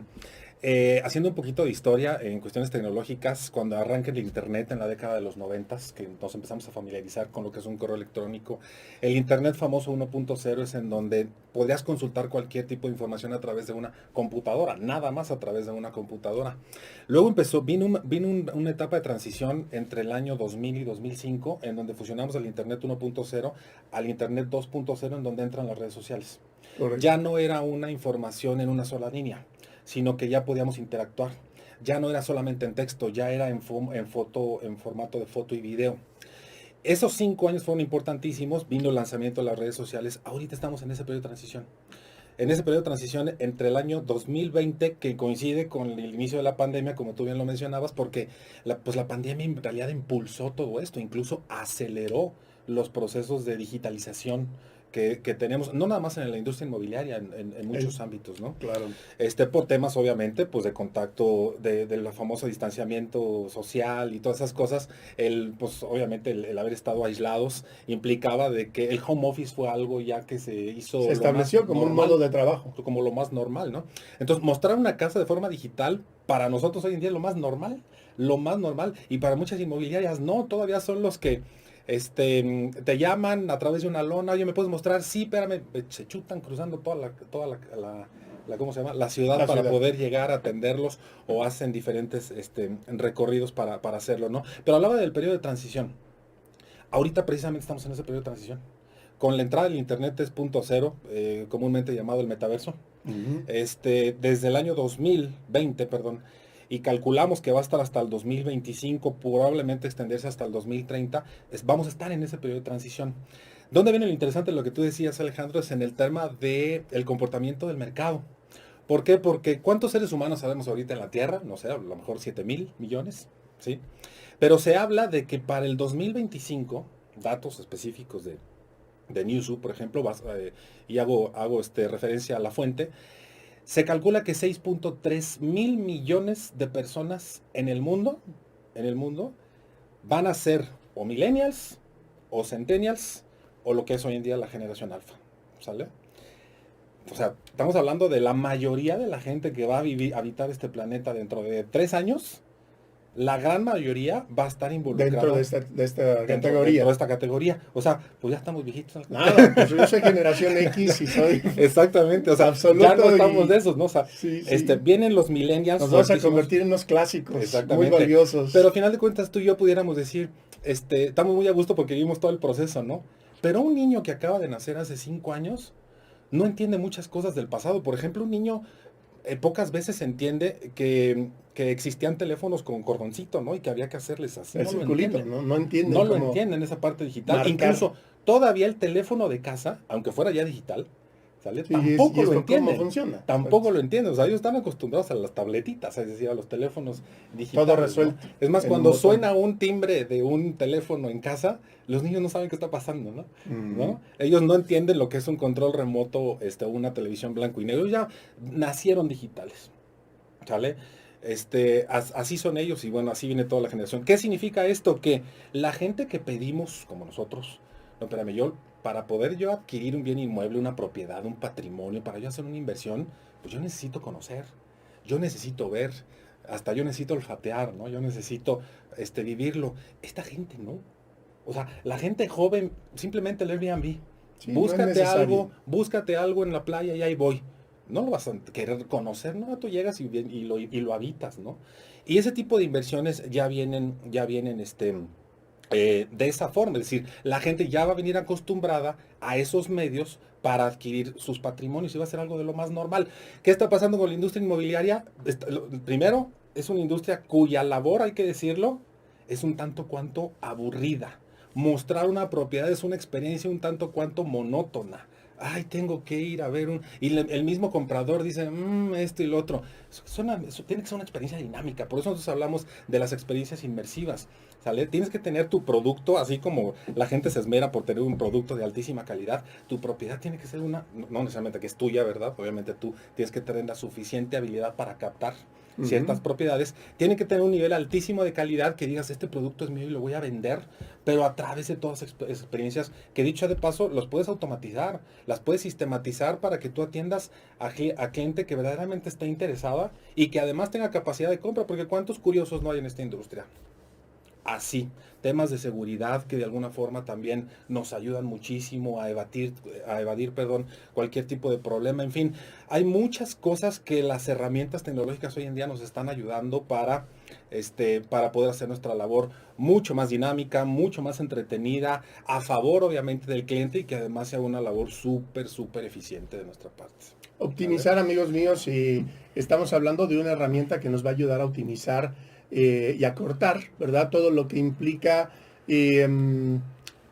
haciendo un poquito de historia en cuestiones tecnológicas, cuando arranca el Internet en la década de los 90, que nos empezamos a familiarizar con lo que es un correo electrónico, el Internet famoso 1.0 es en donde podrías consultar cualquier tipo de información a través de una computadora, nada más a través de una computadora. Luego vino una etapa de transición entre el año 2000 y 2005, en donde fusionamos el Internet 1.0 al Internet 2.0, en donde entran las redes sociales. Correcto. Ya no era una información en una sola línea, sino que ya podíamos interactuar. Ya no era solamente en texto, ya era en formato de foto y video. Esos 5 años fueron importantísimos, vino el lanzamiento de las redes sociales. Ahorita estamos en ese periodo de transición. En ese periodo de transición entre el año 2020, que coincide con el inicio de la pandemia, como tú bien lo mencionabas, porque la pandemia en realidad impulsó todo esto, incluso aceleró los procesos de digitalización que tenemos, no nada más en la industria inmobiliaria, en muchos ámbitos, ¿no? Claro. Por temas, obviamente, pues de contacto, de la famosa distanciamiento social y todas esas cosas, pues obviamente el haber estado aislados implicaba de que el home office fue algo ya que se hizo. Se estableció como un modo de trabajo. Como lo más normal, ¿no? Entonces, mostrar una casa de forma digital, para nosotros hoy en día es lo más normal, y para muchas inmobiliarias no, todavía son los que te llaman a través de una lona, oye, ¿me puedes mostrar? Sí, espérame, se chutan cruzando toda la ¿cómo se llama? La ciudad para poder llegar a atenderlos, o hacen diferentes recorridos para hacerlo, ¿no? Pero hablaba del periodo de transición. Ahorita precisamente estamos en ese periodo de transición. Con la entrada del Internet 3.0, comúnmente llamado el metaverso, desde el año 2020, y calculamos que va a estar hasta el 2025, probablemente extenderse hasta el 2030, vamos a estar en ese periodo de transición. ¿Dónde viene lo interesante de lo que tú decías, Alejandro? Es en el tema del comportamiento del mercado. ¿Por qué? Porque ¿cuántos seres humanos sabemos ahorita en la Tierra? No sé, a lo mejor 7,000 millones, ¿sí? Pero se habla de que para el 2025, datos específicos de Newzoo, por ejemplo, y hago referencia a la fuente, se calcula que 6.3 mil millones de personas en el mundo van a ser o millennials, o centennials, o lo que es hoy en día la generación alfa, ¿sale? O sea, estamos hablando de la mayoría de la gente que va a habitar este planeta dentro de 3 años. La gran mayoría va a estar involucrada dentro de esta categoría. Dentro de esta categoría. O sea, pues ya estamos viejitos. Nada, pues yo soy generación X y soy... Exactamente, o sea, absoluto, ya no estamos de esos, ¿no? O sea, sí. Vienen los millennials. Nos vamos a convertir en unos clásicos muy valiosos. valiosos. Pero al final de cuentas tú y yo pudiéramos decir, estamos muy a gusto porque vimos todo el proceso, ¿no? Pero un niño que acaba de nacer hace 5 años no entiende muchas cosas del pasado. Por ejemplo, un niño... pocas veces se entiende que existían teléfonos con cordoncito, ¿no? Y que había que hacerles así. El circulito, no entienden. No lo entienden esa parte digital. Marcar. Incluso todavía el teléfono de casa, aunque fuera ya digital, ¿sale? Sí, tampoco lo entienden. ¿Cómo funciona? Tampoco lo entienden. O sea, ellos están acostumbrados a las tabletitas, es decir, a los teléfonos digitales. Todo resuelto. ¿No? Es más, cuando suena un timbre de un teléfono en casa, los niños no saben qué está pasando, ¿no? ¿No? Ellos no entienden lo que es un control remoto, una televisión blanco y negro. Ya nacieron digitales, ¿sale? Así son ellos, y bueno, así viene toda la generación. ¿Qué significa esto? Que la gente que pedimos, como nosotros, no, espérame, para poder yo adquirir un bien inmueble, una propiedad, un patrimonio, para yo hacer una inversión, pues yo necesito conocer, yo necesito ver, hasta yo necesito olfatear, ¿no? Yo necesito vivirlo. Esta gente, ¿no? O sea, la gente joven, simplemente el Airbnb. Sí, búscate algo en la playa y ahí voy. No lo vas a querer conocer, ¿no? Tú llegas y lo habitas, ¿no? Y ese tipo de inversiones ya vienen de esa forma. Es decir, la gente ya va a venir acostumbrada a esos medios para adquirir sus patrimonios y va a ser algo de lo más normal. ¿Qué está pasando con la industria inmobiliaria? Primero, es una industria cuya labor, hay que decirlo, es un tanto cuanto aburrida. Mostrar una propiedad es una experiencia un tanto cuanto monótona. Ay, tengo que ir a ver y el mismo comprador dice, esto y lo otro. Eso tiene que ser una experiencia dinámica. Por eso nosotros hablamos de las experiencias inmersivas, ¿sale? Tienes que tener tu producto, así como la gente se esmera por tener un producto de altísima calidad. Tu propiedad tiene que ser no necesariamente que es tuya, ¿verdad? Obviamente tú tienes que tener la suficiente habilidad para captar ciertas propiedades. Tienen que tener un nivel altísimo de calidad, que digas, este producto es mío y lo voy a vender, pero a través de todas esas experiencias, que dicho de paso, los puedes automatizar, las puedes sistematizar para que tú atiendas a gente que verdaderamente está interesada y que además tenga capacidad de compra, porque ¿cuántos curiosos no hay en esta industria? Así, temas de seguridad que de alguna forma también nos ayudan muchísimo a evadir cualquier tipo de problema. En fin, hay muchas cosas que las herramientas tecnológicas hoy en día nos están ayudando para poder hacer nuestra labor mucho más dinámica, mucho más entretenida, a favor obviamente del cliente, y que además sea una labor súper eficiente de nuestra parte. Optimizar, amigos míos, y estamos hablando de una herramienta que nos va a ayudar a optimizar y acortar, ¿verdad? Todo lo que implica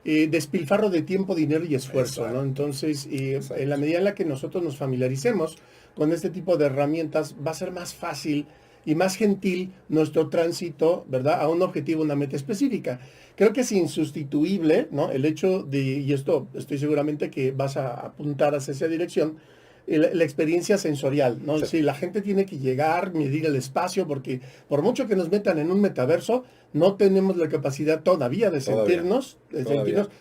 despilfarro de tiempo, dinero y esfuerzo, ¿no? Entonces, en la medida en la que nosotros nos familiaricemos con este tipo de herramientas, va a ser más fácil y más gentil nuestro tránsito, ¿verdad? A un objetivo, una meta específica. Creo que es insustituible, ¿no? El hecho de, y esto estoy seguramente que vas a apuntar hacia esa dirección, la experiencia sensorial, ¿no? Sí. Sí, la gente tiene que llegar, medir el espacio, porque por mucho que nos metan en un metaverso, no tenemos la capacidad todavía de sentirnos,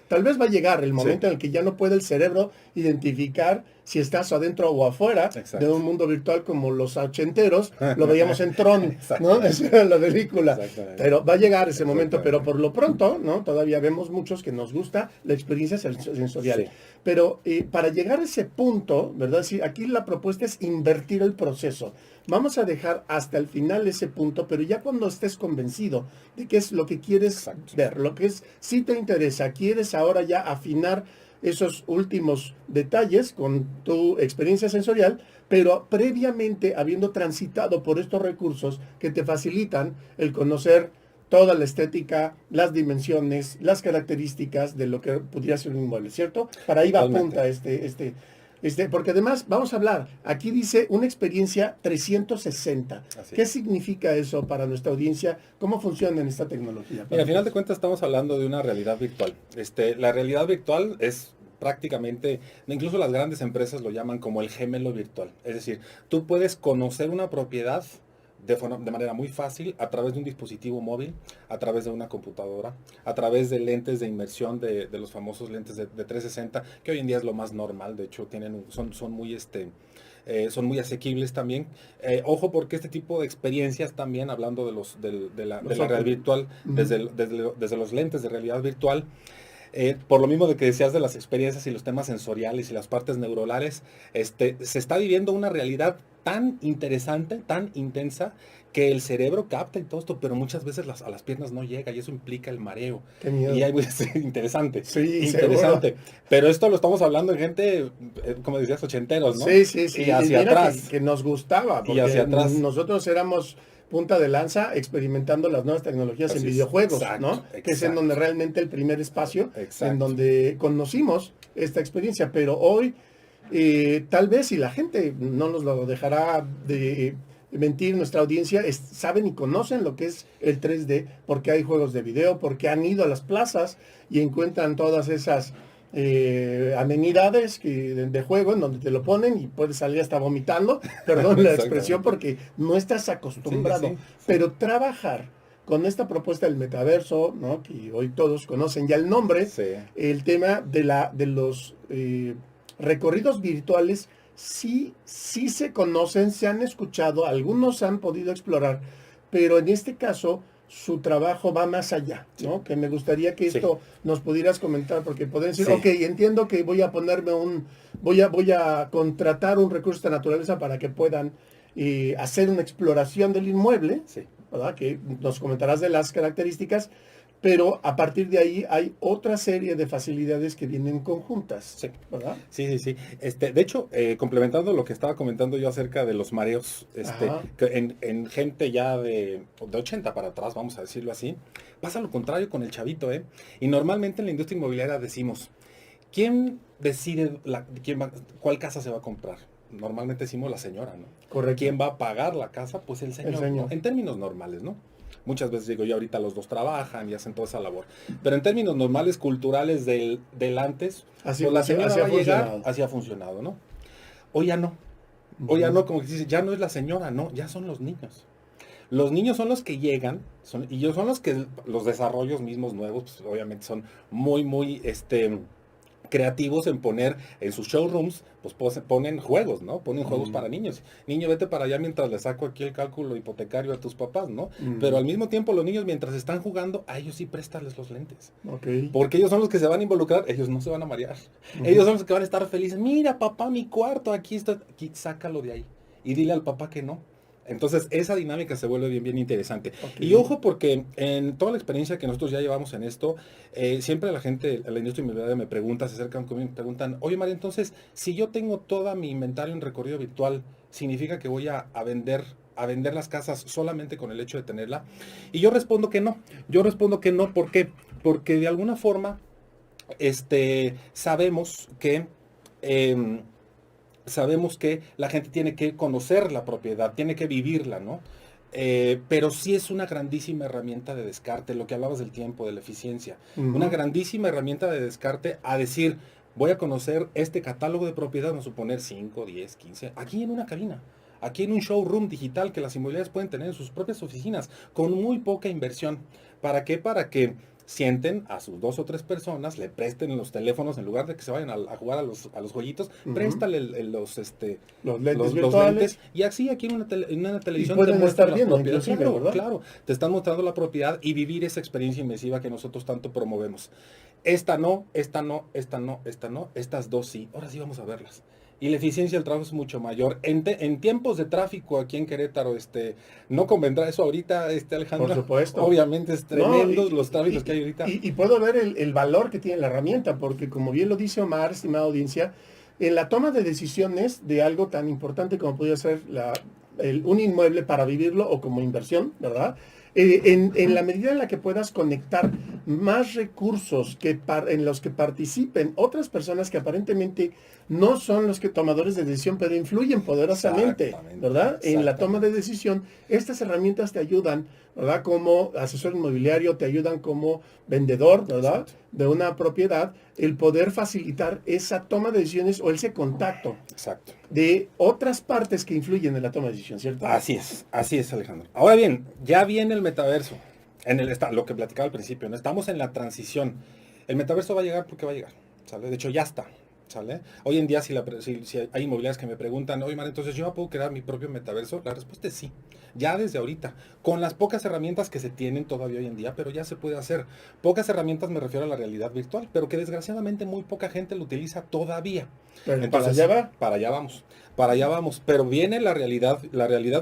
tal vez va a llegar el momento en el que ya no puede el cerebro identificar si estás adentro o afuera de un mundo virtual como los ochenteros, lo veíamos en Tron, ¿no? Esa era la película. Pero va a llegar ese momento, pero por lo pronto, ¿no? Todavía vemos muchos que nos gusta la experiencia sensorial. Sí. Pero para llegar a ese punto, ¿verdad? Sí, aquí la propuesta es invertir el proceso. Vamos a dejar hasta el final ese punto, pero ya cuando estés convencido de qué es lo que quieres ver, lo que es, si te interesa, quieres ahora ya afinar esos últimos detalles con tu experiencia sensorial, pero previamente habiendo transitado por estos recursos que te facilitan el conocer toda la estética, las dimensiones, las características de lo que pudiera ser un inmueble, ¿cierto? Para ahí va apunta porque además vamos a hablar, aquí dice una experiencia 360. ¿Qué significa eso para nuestra audiencia? ¿Cómo funciona en esta tecnología? Mira, al final de cuentas estamos hablando de una realidad virtual. La realidad virtual es prácticamente, incluso las grandes empresas lo llaman como el gemelo virtual. Es decir, tú puedes conocer una propiedad de manera muy fácil a través de un dispositivo móvil, a través de una computadora, a través de lentes de inmersión de los famosos lentes de 360, que hoy en día es lo más normal. De hecho son muy asequibles también. Ojo, porque este tipo de experiencias también, hablando de la realidad virtual, desde los lentes de realidad virtual, por lo mismo de que decías de las experiencias y los temas sensoriales y las partes neuronales, se está viviendo una realidad tan interesante, tan intensa, que el cerebro capta y todo esto, pero muchas veces a las piernas no llega, y eso implica el mareo. Qué miedo. Y interesante. Sí, interesante. Seguro. Pero esto lo estamos hablando de gente, como decías, ochenteros, ¿no? Sí. Y hacia atrás. Que nos gustaba, porque y hacia atrás. Nosotros éramos punta de lanza experimentando las nuevas tecnologías en videojuegos, ¿no? Que es en donde realmente el primer espacio en donde conocimos esta experiencia. Pero hoy, tal vez, y la gente no nos lo dejará de mentir, nuestra audiencia, saben y conocen lo que es el 3D, porque hay juegos de video, porque han ido a las plazas y encuentran todas esas amenidades de juego en donde te lo ponen y puedes salir hasta vomitando, perdón la expresión, porque no estás acostumbrado. Pero trabajar con esta propuesta del metaverso, ¿no? Que hoy todos conocen ya el nombre, el tema de los recorridos virtuales, sí se conocen, se han escuchado, algunos han podido explorar, pero en este caso su trabajo va más allá, ¿no? Que me gustaría que esto nos pudieras comentar, porque pueden decir, ok, entiendo que voy a ponerme voy a contratar un recurso de naturaleza para que puedan hacer una exploración del inmueble, ¿verdad? Que nos comentarás de las características, pero a partir de ahí hay otra serie de facilidades que vienen conjuntas, ¿verdad? Sí. De hecho, complementando lo que estaba comentando yo acerca de los mareos, que en gente ya de 80 para atrás, vamos a decirlo así, pasa lo contrario con el chavito, Y normalmente en la industria inmobiliaria decimos, ¿quién decide cuál casa se va a comprar? Normalmente decimos la señora, ¿no? Correcto. ¿Quién va a pagar la casa? Pues el señor. ¿No? En términos normales, ¿no? Muchas veces digo, yo ahorita los dos trabajan y hacen toda esa labor. Pero en términos normales, culturales del antes, así, pues la señora va a llegar, así ha funcionado, ¿no? Hoy ya no. Hoy ya no, como que dice, ya no es la señora, no, ya son los niños. Los niños son los que llegan, y son los que los desarrollos mismos nuevos, pues, obviamente son muy creativos en poner en sus showrooms, pues ponen juegos, ¿no? Ponen juegos para niños. Niño, vete para allá mientras le saco aquí el cálculo hipotecario a tus papás, ¿no? Pero al mismo tiempo los niños, mientras están jugando, a ellos sí préstales los lentes. Porque ellos son los que se van a involucrar, ellos no se van a marear. Ellos son los que van a estar felices. Mira, papá, mi cuarto, aquí sácalo de ahí. Y dile al papá que no. Entonces, esa dinámica se vuelve bien interesante. Y ojo, porque en toda la experiencia que nosotros ya llevamos en esto, siempre la gente, la industria inmobiliaria me pregunta, se acercan conmigo y me preguntan, oye, María, entonces, si yo tengo toda mi inventario en recorrido virtual, ¿significa que voy a vender las casas solamente con el hecho de tenerla? Y yo respondo que no. ¿Por qué? Porque de alguna forma, sabemos que la gente tiene que conocer la propiedad, tiene que vivirla, ¿no? Pero sí es una grandísima herramienta de descarte, lo que hablabas del tiempo, de la eficiencia. Ujú. Una grandísima herramienta de descarte a decir, voy a conocer este catálogo de propiedades, vamos a suponer 5, 10, 15, aquí en una cabina. Aquí en un showroom digital que las inmobiliarias pueden tener en sus propias oficinas, con muy poca inversión. ¿Para qué? Para que sienten a sus 2 o 3 personas, le presten los teléfonos en lugar de que se vayan a jugar a los jueguitos, Ujú. préstale Los lentes los virtuales. lentes, y así aquí en una Y televisión te pueden muestran estar la viendo, propiedad. inclusive, Claro, ¿verdad? claro, te están mostrando la propiedad y vivir esa experiencia inmersiva que nosotros tanto promovemos. Esta no, esta no, esta no, esta no, estas dos sí. Ahora sí vamos a verlas. Y la eficiencia del trabajo es mucho mayor. En tiempos de tráfico aquí en Querétaro, no convendrá eso ahorita, Alejandro. Por supuesto. Obviamente es No, tremendo los tráficos que hay ahorita. Y puedo ver el valor que tiene la herramienta, porque como bien lo dice Omar, estimada audiencia, en la toma de decisiones de algo tan importante como podría ser un inmueble para vivirlo o como inversión, ¿verdad? En la medida en la que puedas conectar más recursos en los que participen otras personas que aparentemente no son los que tomadores de decisión, pero influyen poderosamente, Exactamente, ¿verdad? En la toma de exactamente. decisión, estas herramientas te ayudan, ¿verdad? Como asesor inmobiliario, te ayudan como vendedor, ¿verdad? Exacto. De una propiedad, el poder facilitar esa toma de decisiones o ese contacto Exacto. de otras partes que influyen en la toma de decisión, ¿cierto? Así es, Alejandro. Ahora bien, ya viene el metaverso. Lo que platicaba al principio, ¿no? Estamos en la transición. El metaverso va a llegar porque va a llegar, ¿sale? De hecho, ya está, ¿sale? Hoy en día, si hay inmobiliarias que me preguntan, oye, Mar, entonces yo puedo crear mi propio metaverso, la respuesta es sí. Ya desde ahorita, con las pocas herramientas que se tienen todavía hoy en día, pero ya se puede hacer. Pocas herramientas me refiero a la realidad virtual, pero que desgraciadamente muy poca gente lo utiliza todavía. Pero Entonces, para allá va. para allá vamos. Pero viene la realidad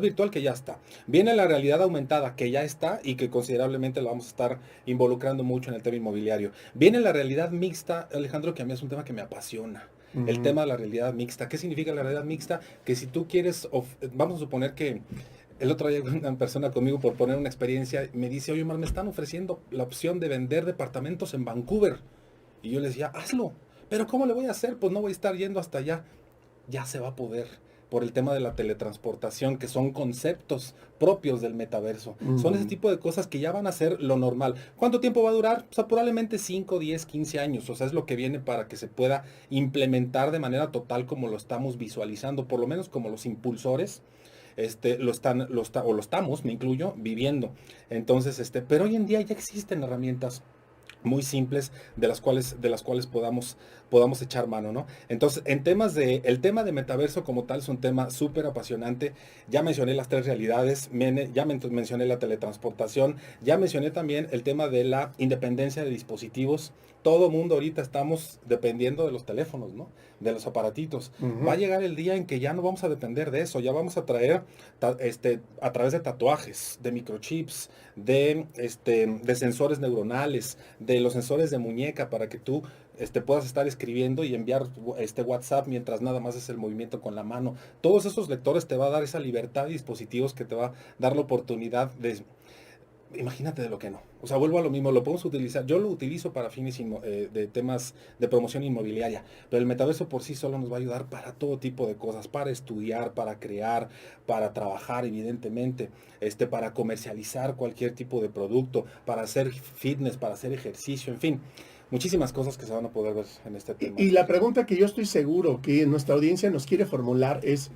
virtual que ya está. Viene la realidad aumentada que ya está y que considerablemente la vamos a estar involucrando mucho en el tema inmobiliario. Viene la realidad mixta, Alejandro, que a mí es un tema que me apasiona. El tema de la realidad mixta. ¿Qué significa la realidad mixta? Que si tú quieres, vamos a suponer que el otro día una persona conmigo, por poner una experiencia, me dice, oye, Omar, me están ofreciendo la opción de vender departamentos en Vancouver. Y yo le decía, hazlo. Pero ¿cómo le voy a hacer? Pues no voy a estar yendo hasta allá. Ya se va a poder por el tema de la teletransportación, que son conceptos propios del metaverso. Son ese tipo de cosas que ya van a ser lo normal. ¿Cuánto tiempo va a durar? O sea, probablemente 5, 10, 15 años. O sea, es lo que viene para que se pueda implementar de manera total como lo estamos visualizando, por lo menos como los impulsores. Lo estamos, me incluyo, viviendo. Entonces, pero hoy en día ya existen herramientas muy simples de las cuales podamos echar mano, ¿no? Entonces, el tema de metaverso como tal es un tema súper apasionante. Ya mencioné las 3 realidades, ya mencioné la teletransportación, ya mencioné también el tema de la independencia de dispositivos. Todo mundo ahorita estamos dependiendo de los teléfonos, ¿no? De los aparatitos. Va a llegar el día en que ya no vamos a depender de eso, ya vamos a traer a través de tatuajes, de microchips, de sensores neuronales, de los sensores de muñeca para que tú puedas estar escribiendo y enviar WhatsApp mientras nada más es el movimiento con la mano. Todos esos lectores te va a dar esa libertad de dispositivos que te va a dar la oportunidad de... Imagínate de lo que no. O sea, vuelvo a lo mismo, lo podemos utilizar. Yo lo utilizo para fines de temas de promoción inmobiliaria, pero el metaverso por sí solo nos va a ayudar para todo tipo de cosas, para estudiar, para crear, para trabajar, evidentemente, para comercializar cualquier tipo de producto, para hacer fitness, para hacer ejercicio, en fin. Muchísimas cosas que se van a poder ver en este tema. Y la pregunta que yo estoy seguro que nuestra audiencia nos quiere formular es,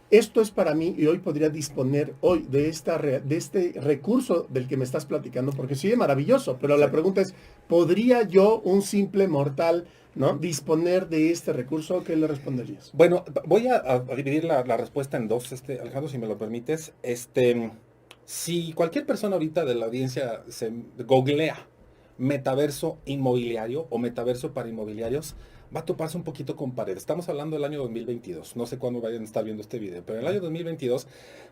esto es para mí y hoy podría disponer hoy de este recurso del que me estás platicando, porque sí es maravilloso, pero la pregunta es, ¿podría yo, un simple mortal, ¿no?, disponer de este recurso? ¿Qué le responderías? Bueno, voy a dividir la respuesta en dos, Alejandro, si me lo permites. Si cualquier persona ahorita de la audiencia se googlea metaverso inmobiliario o metaverso para inmobiliarios, va a toparse un poquito con pared. Estamos hablando del año 2022. No sé cuándo vayan a estar viendo este video, pero en el año 2022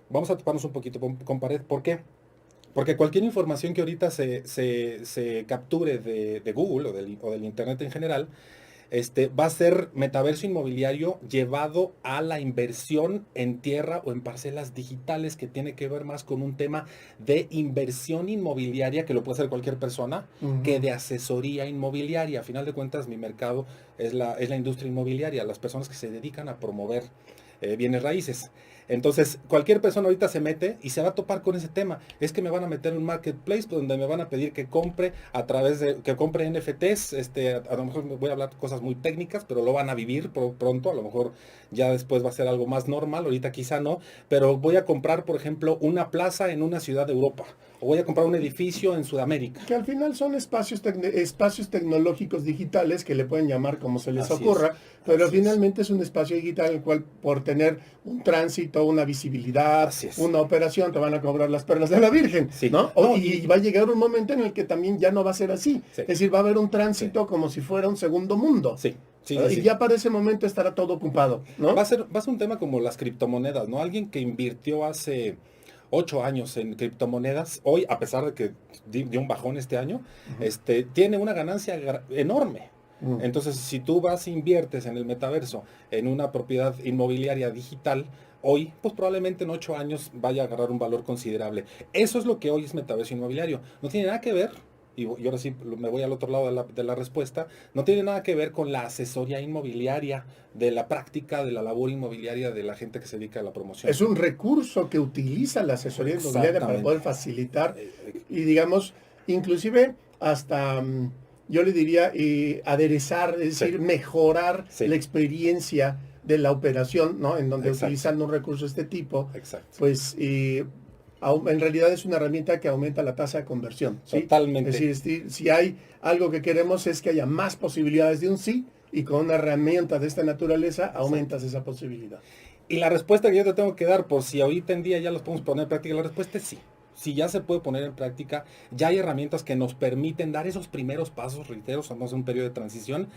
vamos a toparnos un poquito con pared. ¿Por qué? Porque cualquier información que ahorita se capture de Google o del Internet en general, va a ser metaverso inmobiliario llevado a la inversión en tierra o en parcelas digitales, que tiene que ver más con un tema de inversión inmobiliaria, que lo puede hacer cualquier persona, que de asesoría inmobiliaria. A final de cuentas, mi mercado es la industria inmobiliaria, las personas que se dedican a promover bienes raíces. Entonces, cualquier persona ahorita se mete y se va a topar con ese tema. Es que me van a meter en un marketplace donde me van a pedir que compre que compre NFTs. A lo mejor voy a hablar cosas muy técnicas, pero lo van a vivir pronto. A lo mejor ya después va a ser algo más normal. Ahorita quizá no. Pero voy a comprar, por ejemplo, una plaza en una ciudad de Europa. O voy a comprar un edificio en Sudamérica. Que al final son espacios tecnológicos digitales que le pueden llamar como se les Así ocurra, es. pero Así finalmente es un espacio digital en el cual por tener un tránsito, una visibilidad, Así es. una operación, te van a cobrar las perlas de la Virgen, Sí. ¿no? No, Y va a llegar un momento en el que también ya no va a ser así. Sí. Es decir, va a haber un tránsito como si fuera un segundo mundo. Sí. Sí, ¿No? sí, Y sí. ya para ese momento estará todo ocupado, ¿no? Va a ser un tema como las criptomonedas, ¿no? Alguien que invirtió hace 8 años en criptomonedas, hoy, a pesar de que dio un bajón este año, tiene una ganancia enorme. Entonces, si tú vas e inviertes en el metaverso, en una propiedad inmobiliaria digital, hoy, pues probablemente en 8 años vaya a agarrar un valor considerable. Eso es lo que hoy es metaverso inmobiliario. No tiene nada que ver, y ahora sí me voy al otro lado de la respuesta, no tiene nada que ver con la asesoría inmobiliaria, de la práctica, de la labor inmobiliaria de la gente que se dedica a la promoción. Es un recurso que utiliza la asesoría inmobiliaria para Exactamente. poder facilitar y digamos, inclusive hasta, yo le diría, aderezar, es decir, Sí. mejorar Sí. la experiencia de la operación, ¿no? En donde Exacto. utilizando un recurso de este tipo, Exacto. pues en realidad es una herramienta que aumenta la tasa de conversión, ¿sí? Totalmente. Es decir, si hay algo que queremos es que haya más posibilidades de un sí, y con una herramienta de esta naturaleza aumentas esa posibilidad. Y la respuesta que yo te tengo que dar, por si ahorita en día ya los podemos poner en práctica, la respuesta es sí. Si ya se puede poner en práctica, ya hay herramientas que nos permiten dar esos primeros pasos, reitero, somos en un periodo de transición,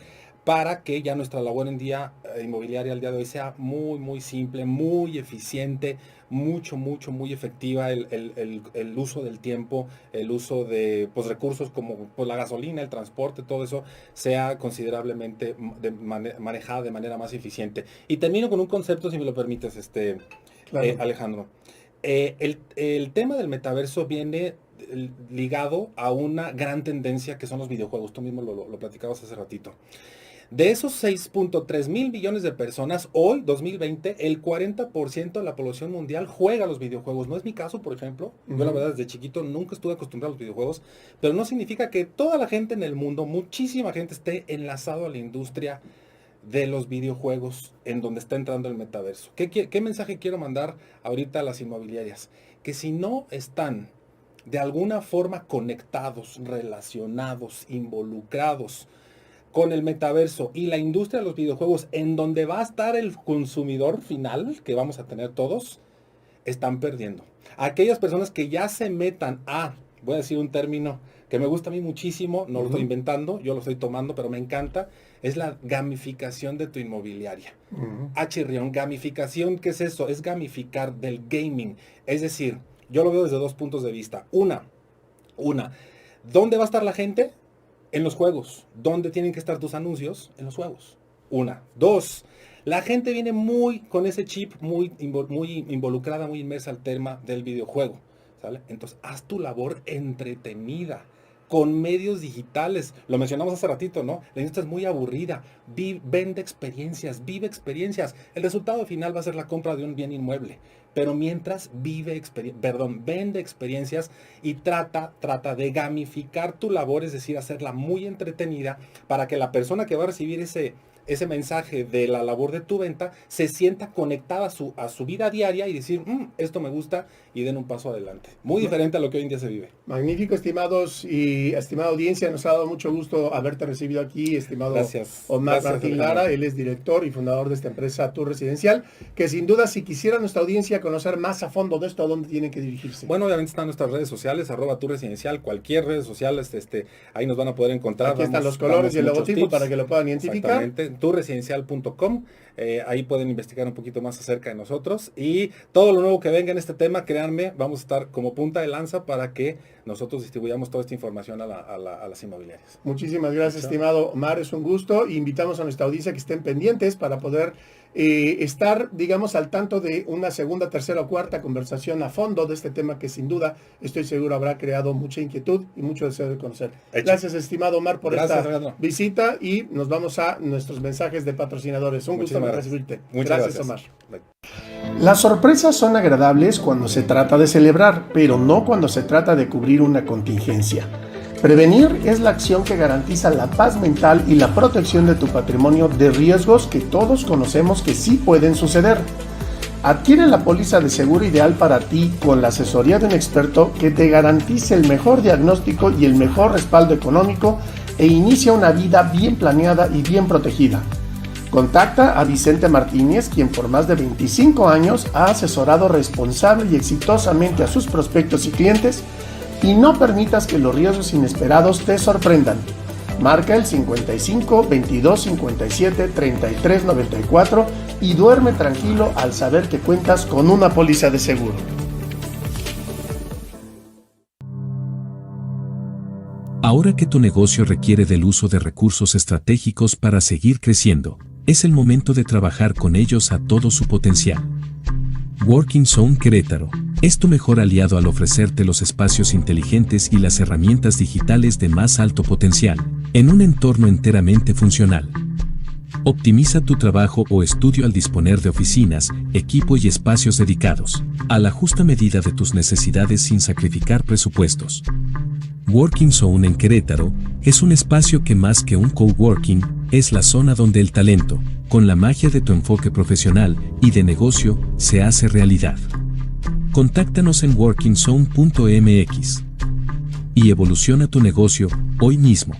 para que ya nuestra labor en día inmobiliaria al día de hoy sea muy, muy simple, muy eficiente, muy efectiva, el uso del tiempo, el uso de recursos como la gasolina, el transporte, todo eso sea considerablemente manejada de manera más eficiente. Y termino con un concepto, si me lo permites, Claro. Alejandro. El tema del metaverso viene ligado a una gran tendencia que son los videojuegos. Tú mismo lo platicabas hace ratito. De esos 6.3 mil millones de personas, hoy, 2020, el 40% de la población mundial juega a los videojuegos. No es mi caso, por ejemplo. Yo la verdad desde chiquito nunca estuve acostumbrado a los videojuegos, pero no significa que toda la gente en el mundo, muchísima gente esté enlazado a la industria de los videojuegos en donde está entrando el metaverso. ¿Qué mensaje quiero mandar ahorita a las inmobiliarias? Que si no están de alguna forma conectados, relacionados, involucrados con el metaverso y la industria de los videojuegos, en donde va a estar el consumidor final, que vamos a tener todos, están perdiendo. Aquellas personas que ya se metan voy a decir un término que me gusta a mí muchísimo, no lo estoy inventando, yo lo estoy tomando, pero me encanta, es la gamificación de tu inmobiliaria. H-Rion, gamificación, ¿qué es eso? Es gamificar del gaming. Es decir, yo lo veo desde 2 puntos de vista. Una, ¿dónde va a estar la gente? En los juegos. ¿Dónde tienen que estar tus anuncios? En los juegos. 1. 2. La gente viene muy con ese chip, muy involucrada, muy inmersa al tema del videojuego. ¿Sale? Entonces, haz tu labor entretenida con medios digitales. Lo mencionamos hace ratito, ¿no? La industria es muy aburrida. Vende experiencias, vive experiencias. El resultado final va a ser la compra de un bien inmueble. Pero mientras vende experiencias y trata de gamificar tu labor, es decir, hacerla muy entretenida para que la persona que va a recibir ese mensaje de la labor de tu venta se sienta conectada a su vida diaria y decir, esto me gusta, y den un paso adelante. Muy diferente a lo que hoy en día se vive. Magnífico, estimados y estimada audiencia, nos ha dado mucho gusto haberte recibido aquí, estimado Gracias. Omar Gracias, Martín Alejandro. Lara. Él es director y fundador de esta empresa Tour Residencial, que sin duda, si quisiera nuestra audiencia conocer más a fondo de esto, ¿a dónde tienen que dirigirse? Bueno, obviamente están nuestras redes sociales, @turresidencial, cualquier redes sociales, ahí nos van a poder encontrar. Aquí están los colores y el logotipo para que lo puedan identificar. Exactamente, turresidencial.com, ahí pueden investigar un poquito más acerca de nosotros y todo lo nuevo que venga en este tema, créanme, vamos a estar como punta de lanza para que nosotros distribuyamos toda esta información a las inmobiliarias. Muchísimas gracias, estimado Omar, es un gusto. Invitamos a nuestra audiencia que estén pendientes para poder estar, digamos, al tanto de una segunda, tercera o cuarta conversación a fondo de este tema que sin duda, estoy seguro, habrá creado mucha inquietud y mucho deseo de conocer. Hecho. Gracias, estimado Omar, por esta Renato. visita, y nos vamos a nuestros mensajes de patrocinadores. Un gusto recibirte. Muchas gracias, Omar. Bye. Las sorpresas son agradables cuando se trata de celebrar, pero no cuando se trata de cubrir una contingencia. Prevenir es la acción que garantiza la paz mental y la protección de tu patrimonio de riesgos que todos conocemos que sí pueden suceder. Adquiere la póliza de seguro ideal para ti con la asesoría de un experto que te garantice el mejor diagnóstico y el mejor respaldo económico e inicia una vida bien planeada y bien protegida. Contacta a Vicente Martínez, quien por más de 25 años ha asesorado responsable y exitosamente a sus prospectos y clientes, y no permitas que los riesgos inesperados te sorprendan. Marca el 55 22 57 33 94 y duerme tranquilo al saber que cuentas con una póliza de seguro. Ahora que tu negocio requiere del uso de recursos estratégicos para seguir creciendo, es el momento de trabajar con ellos a todo su potencial. Working Zone Querétaro es tu mejor aliado al ofrecerte los espacios inteligentes y las herramientas digitales de más alto potencial, en un entorno enteramente funcional. Optimiza tu trabajo o estudio al disponer de oficinas, equipo y espacios dedicados, a la justa medida de tus necesidades sin sacrificar presupuestos. Working Zone en Querétaro es un espacio que más que un coworking, es la zona donde el talento, con la magia de tu enfoque profesional y de negocio, se hace realidad. Contáctanos en workingzone.mx y evoluciona tu negocio hoy mismo.